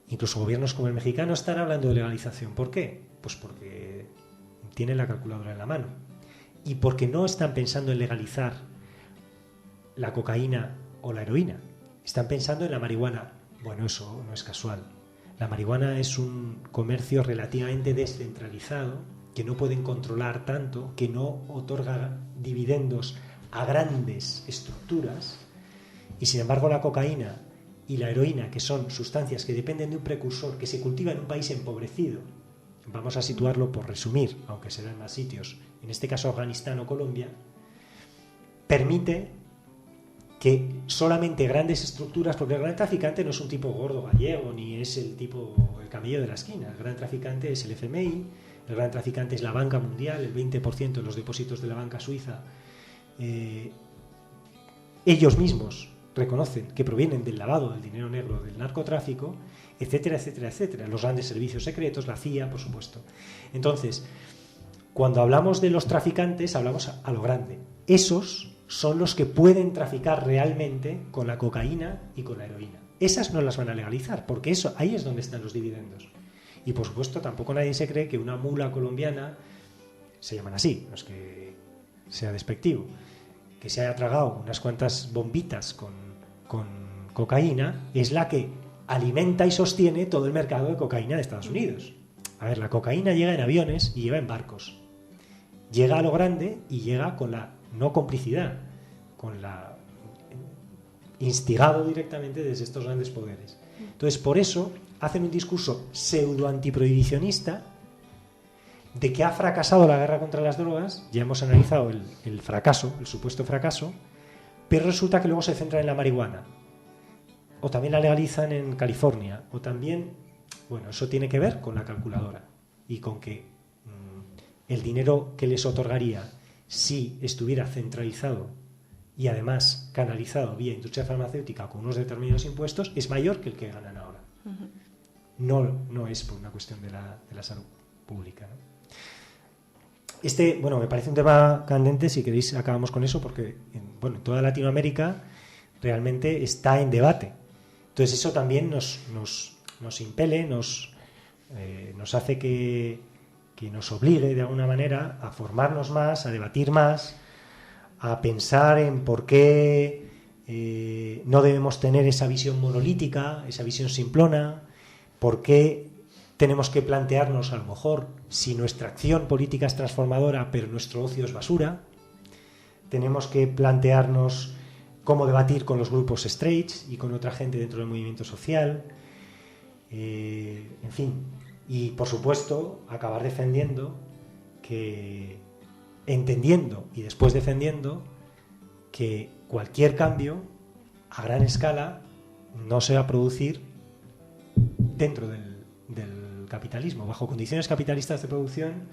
Incluso gobiernos como el mexicano están hablando de legalización. ¿Por qué? Pues porque tienen la calculadora en la mano. Y porque no están pensando en legalizar la cocaína o la heroína. Están pensando en la marihuana. Bueno, eso no es casual. La marihuana es un comercio relativamente descentralizado, que no pueden controlar tanto, que no otorga dividendos a grandes estructuras, y sin embargo la cocaína y la heroína, que son sustancias que dependen de un precursor que se cultiva en un país empobrecido, vamos a situarlo por resumir, aunque será en más sitios, en este caso Afganistán o Colombia, permite que solamente grandes estructuras, porque el gran traficante no es un tipo gordo gallego, ni es el camello de la esquina, el gran traficante es el FMI, el gran traficante es la banca mundial, el 20% de los depósitos de la banca suiza, ellos mismos reconocen que provienen del lavado del dinero negro, del narcotráfico, etcétera, etcétera, etcétera. Los grandes servicios secretos, la CIA, por supuesto. Entonces, cuando hablamos de los traficantes, hablamos a lo grande. Esos son los que pueden traficar realmente con la cocaína y con la heroína. Esas no las van a legalizar, porque ahí es donde están los dividendos. Y por supuesto tampoco nadie se cree que una mula colombiana, se llaman así, no es que sea despectivo, que se haya tragado unas cuantas bombitas con cocaína, es la que alimenta y sostiene todo el mercado de cocaína de Estados Unidos. A ver, la cocaína llega en aviones y llega en barcos. Llega a lo grande y llega con la no complicidad, con la instigado directamente desde estos grandes poderes. Entonces, por eso hacen un discurso pseudo antiprohibicionista de que ha fracasado la guerra contra las drogas. Ya hemos analizado el fracaso, el supuesto fracaso, pero resulta que luego se centran en la marihuana, o también la legalizan en California, o también, bueno, eso tiene que ver con la calculadora y con que el dinero que les otorgaría si estuviera centralizado y además canalizado vía industria farmacéutica con unos determinados impuestos, es mayor que el que ganan ahora. No es por una cuestión de la salud pública, ¿no? Me parece un tema candente. Si queréis acabamos con eso, porque en toda Latinoamérica realmente está en debate. Entonces eso también nos impele, nos hace que nos obligue de alguna manera a formarnos más, a debatir más, a pensar en por qué no debemos tener esa visión monolítica, esa visión simplona, por qué tenemos que plantearnos, a lo mejor, si nuestra acción política es transformadora, pero nuestro ocio es basura. Tenemos que plantearnos cómo debatir con los grupos straights y con otra gente dentro del movimiento social. En fin. Y, por supuesto, acabar entendiendo y después defendiendo que cualquier cambio a gran escala no se va a producir dentro del capitalismo. Bajo condiciones capitalistas de producción,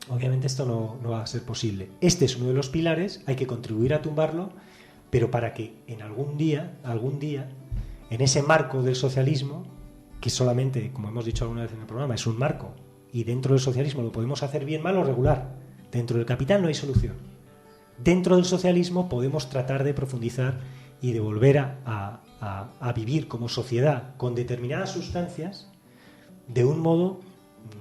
obviamente esto no va a ser posible. Este es uno de los pilares, hay que contribuir a tumbarlo, pero para que en algún día, en ese marco del socialismo, que solamente, como hemos dicho alguna vez en el programa, es un marco, y dentro del socialismo lo podemos hacer bien, mal o regular. Dentro del capital no hay solución. Dentro del socialismo podemos tratar de profundizar y de volver a vivir como sociedad con determinadas sustancias de un modo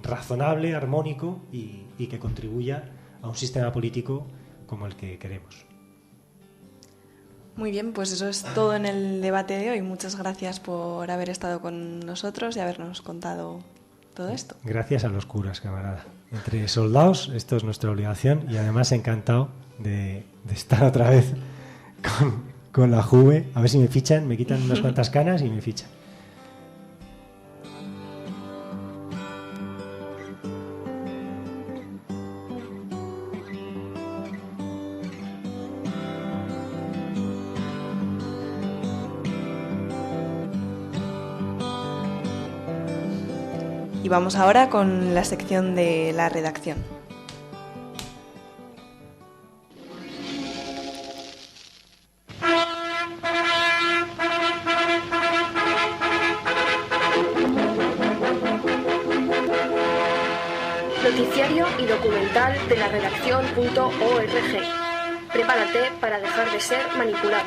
razonable, armónico y que contribuya a un sistema político como el que queremos. Muy bien, pues eso es todo en el debate de hoy. Muchas gracias por haber estado con nosotros y habernos contado todo esto. Gracias a los curas, camarada. Entre soldados, esto es nuestra obligación, y además encantado de estar otra vez con la Juve. A ver si me fichan, me quitan unas cuantas canas y me fichan. Y vamos ahora con la sección de la redacción. Noticiario y documental de la redacción.org. Prepárate para dejar de ser manipulado.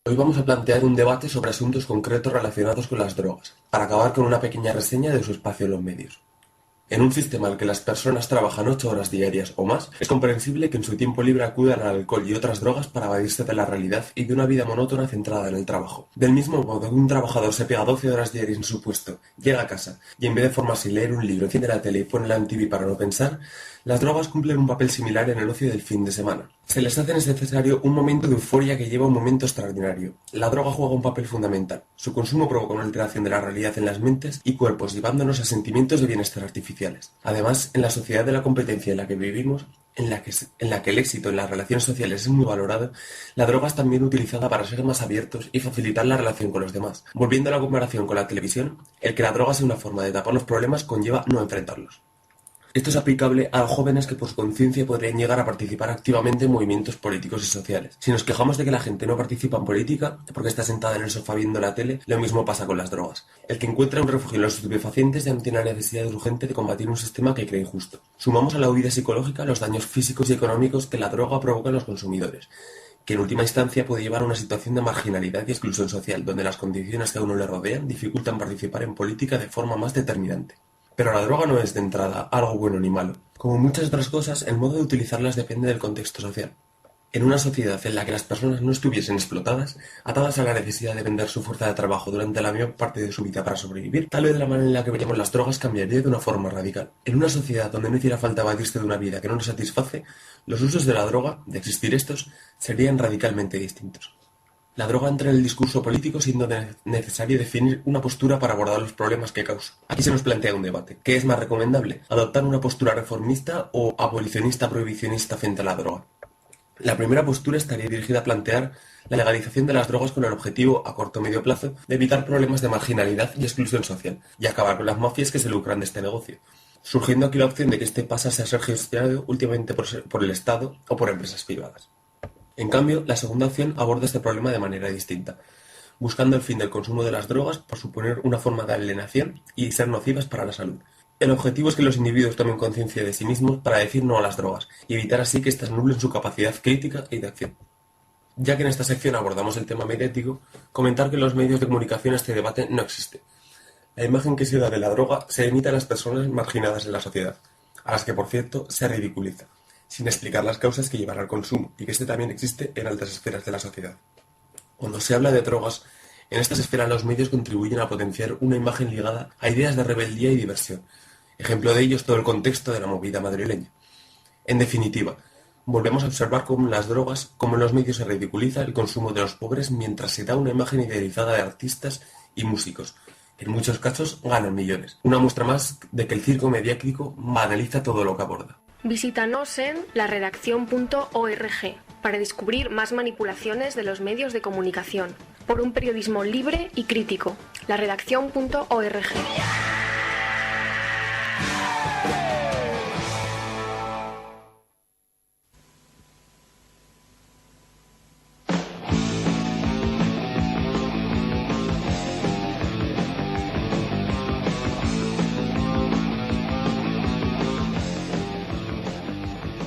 Hoy vamos a plantear un debate sobre asuntos concretos relacionados con las drogas, para acabar con una pequeña reseña de su espacio en los medios. En un sistema en el que las personas trabajan 8 horas diarias o más, es comprensible que en su tiempo libre acudan al alcohol y otras drogas para evadirse de la realidad y de una vida monótona centrada en el trabajo. Del mismo modo que un trabajador se pega 12 horas diarias en su puesto, llega a casa y en vez de formarse y leer un libro, enciende la tele y pone la MTV para no pensar, las drogas cumplen un papel similar en el ocio del fin de semana. Se les hace necesario un momento de euforia que lleva a un momento extraordinario. La droga juega un papel fundamental. Su consumo provoca una alteración de la realidad en las mentes y cuerpos, llevándonos a sentimientos de bienestar artificiales. Además, en la sociedad de la competencia en la que vivimos, en la que el éxito en las relaciones sociales es muy valorado, la droga es también utilizada para ser más abiertos y facilitar la relación con los demás. Volviendo a la comparación con la televisión, el que la droga sea una forma de tapar los problemas conlleva no enfrentarlos. Esto es aplicable a jóvenes que por su conciencia podrían llegar a participar activamente en movimientos políticos y sociales. Si nos quejamos de que la gente no participa en política porque está sentada en el sofá viendo la tele, lo mismo pasa con las drogas. El que encuentra un refugio en los estupefacientes ya no tiene la necesidad urgente de combatir un sistema que cree injusto. Sumamos a la huida psicológica los daños físicos y económicos que la droga provoca en los consumidores, que en última instancia puede llevar a una situación de marginalidad y exclusión social, donde las condiciones que a uno le rodean dificultan participar en política de forma más determinante. Pero la droga no es de entrada algo bueno ni malo. Como muchas otras cosas, el modo de utilizarlas depende del contexto social. En una sociedad en la que las personas no estuviesen explotadas, atadas a la necesidad de vender su fuerza de trabajo durante la mayor parte de su vida para sobrevivir, tal vez la manera en la que veríamos las drogas cambiaría de una forma radical. En una sociedad donde no hiciera falta evadirse de una vida que no nos satisface, los usos de la droga, de existir estos, serían radicalmente distintos. La droga entra en el discurso político siendo necesario definir una postura para abordar los problemas que causa. Aquí se nos plantea un debate. ¿Qué es más recomendable? ¿Adoptar una postura reformista o abolicionista prohibicionista frente a la droga? La primera postura estaría dirigida a plantear la legalización de las drogas con el objetivo, a corto o medio plazo, de evitar problemas de marginalidad y exclusión social, y acabar con las mafias que se lucran de este negocio, surgiendo aquí la opción de que este pasase a ser gestionado últimamente por el Estado o por empresas privadas. En cambio, la segunda opción aborda este problema de manera distinta, buscando el fin del consumo de las drogas por suponer una forma de alienación y ser nocivas para la salud. El objetivo es que los individuos tomen conciencia de sí mismos para decir no a las drogas y evitar así que éstas nublen su capacidad crítica y de acción. Ya que en esta sección abordamos el tema mediático, comentar que en los medios de comunicación este debate no existe. La imagen que se da de la droga se emite a las personas marginadas en la sociedad, a las que por cierto se ridiculiza, sin explicar las causas que llevan al consumo y que este también existe en altas esferas de la sociedad. Cuando se habla de drogas, en estas esferas los medios contribuyen a potenciar una imagen ligada a ideas de rebeldía y diversión. Ejemplo de ello es todo el contexto de la movida madrileña. En definitiva, volvemos a observar cómo en las drogas, como en los medios se ridiculiza el consumo de los pobres mientras se da una imagen idealizada de artistas y músicos, que en muchos casos ganan millones. Una muestra más de que el circo mediático banaliza todo lo que aborda. Visítanos en laredaccion.org para descubrir más manipulaciones de los medios de comunicación, por un periodismo libre y crítico. laredaccion.org.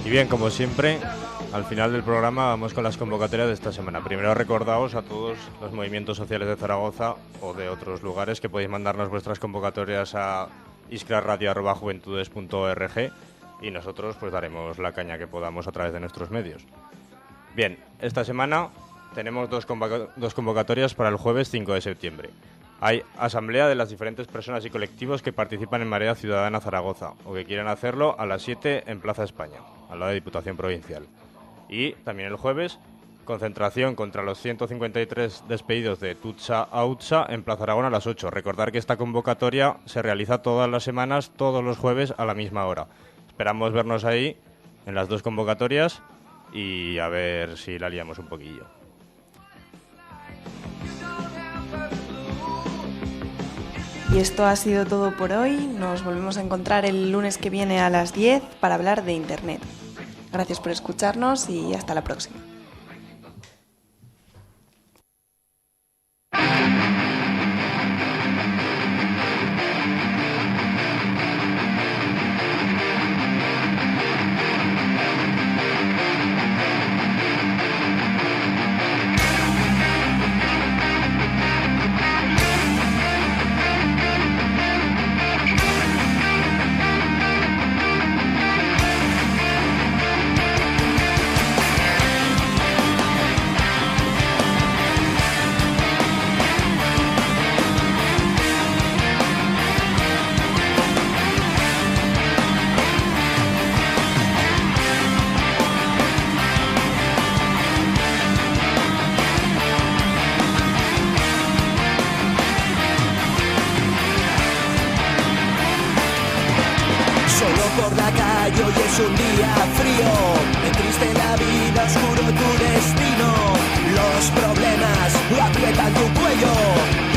Y bien, como siempre, al final del programa vamos con las convocatorias de esta semana. Primero recordaos a todos los movimientos sociales de Zaragoza o de otros lugares que podéis mandarnos vuestras convocatorias a iskraradio@juventudes.org y nosotros pues daremos la caña que podamos a través de nuestros medios. Bien, esta semana tenemos dos convocatorias para el jueves 5 de septiembre. Hay asamblea de las diferentes personas y colectivos que participan en Marea Ciudadana Zaragoza o que quieran hacerlo a las 7 en Plaza España, al lado de Diputación Provincial. Y también el jueves, concentración contra los 153 despedidos de Tutsa a Utsa en Plaza Aragón a las 8. Recordar que esta convocatoria se realiza todas las semanas, todos los jueves a la misma hora. Esperamos vernos ahí en las dos convocatorias y a ver si la liamos un poquillo. Y esto ha sido todo por hoy. Nos volvemos a encontrar el lunes que viene a las 10 para hablar de Internet. Gracias por escucharnos y hasta la próxima. Hoy es un día frío, de triste la vida, oscuro tu destino. Los problemas aprietan tu cuello,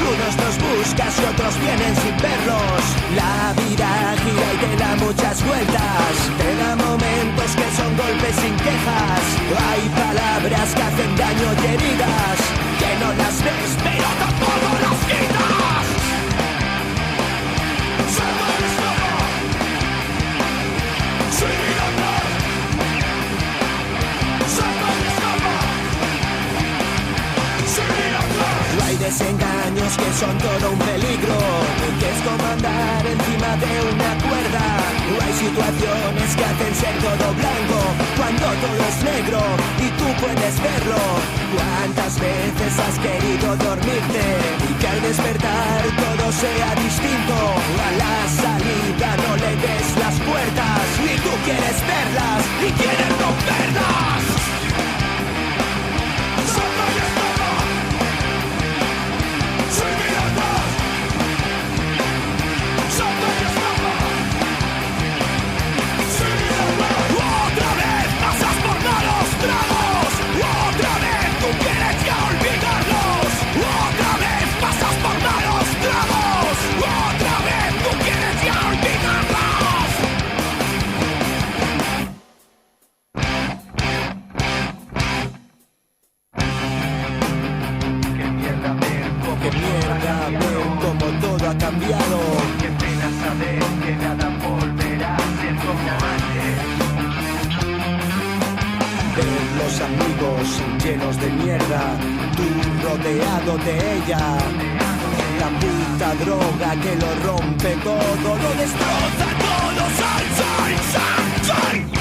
unos los buscas y otros vienen sin verlos. La vida gira y te da muchas vueltas, te da momentos que son golpes sin quejas. Hay palabras que hacen daño y heridas, que no las ves pero tampoco las quitas. Desengaños que son todo un peligro, que es como andar encima de una cuerda. Hay situaciones que hacen ser todo blanco cuando todo es negro y tú puedes verlo. ¿Cuántas veces has querido dormirte y que al despertar todo sea distinto? A la salida no le des las puertas y tú quieres verlas y quieres romperlas. Otra vez pasas por malos tragos. los amigos llenos de mierda, tú rodeado de ella. La puta droga que lo rompe todo, lo destroza todo. Sunshine, sunshine.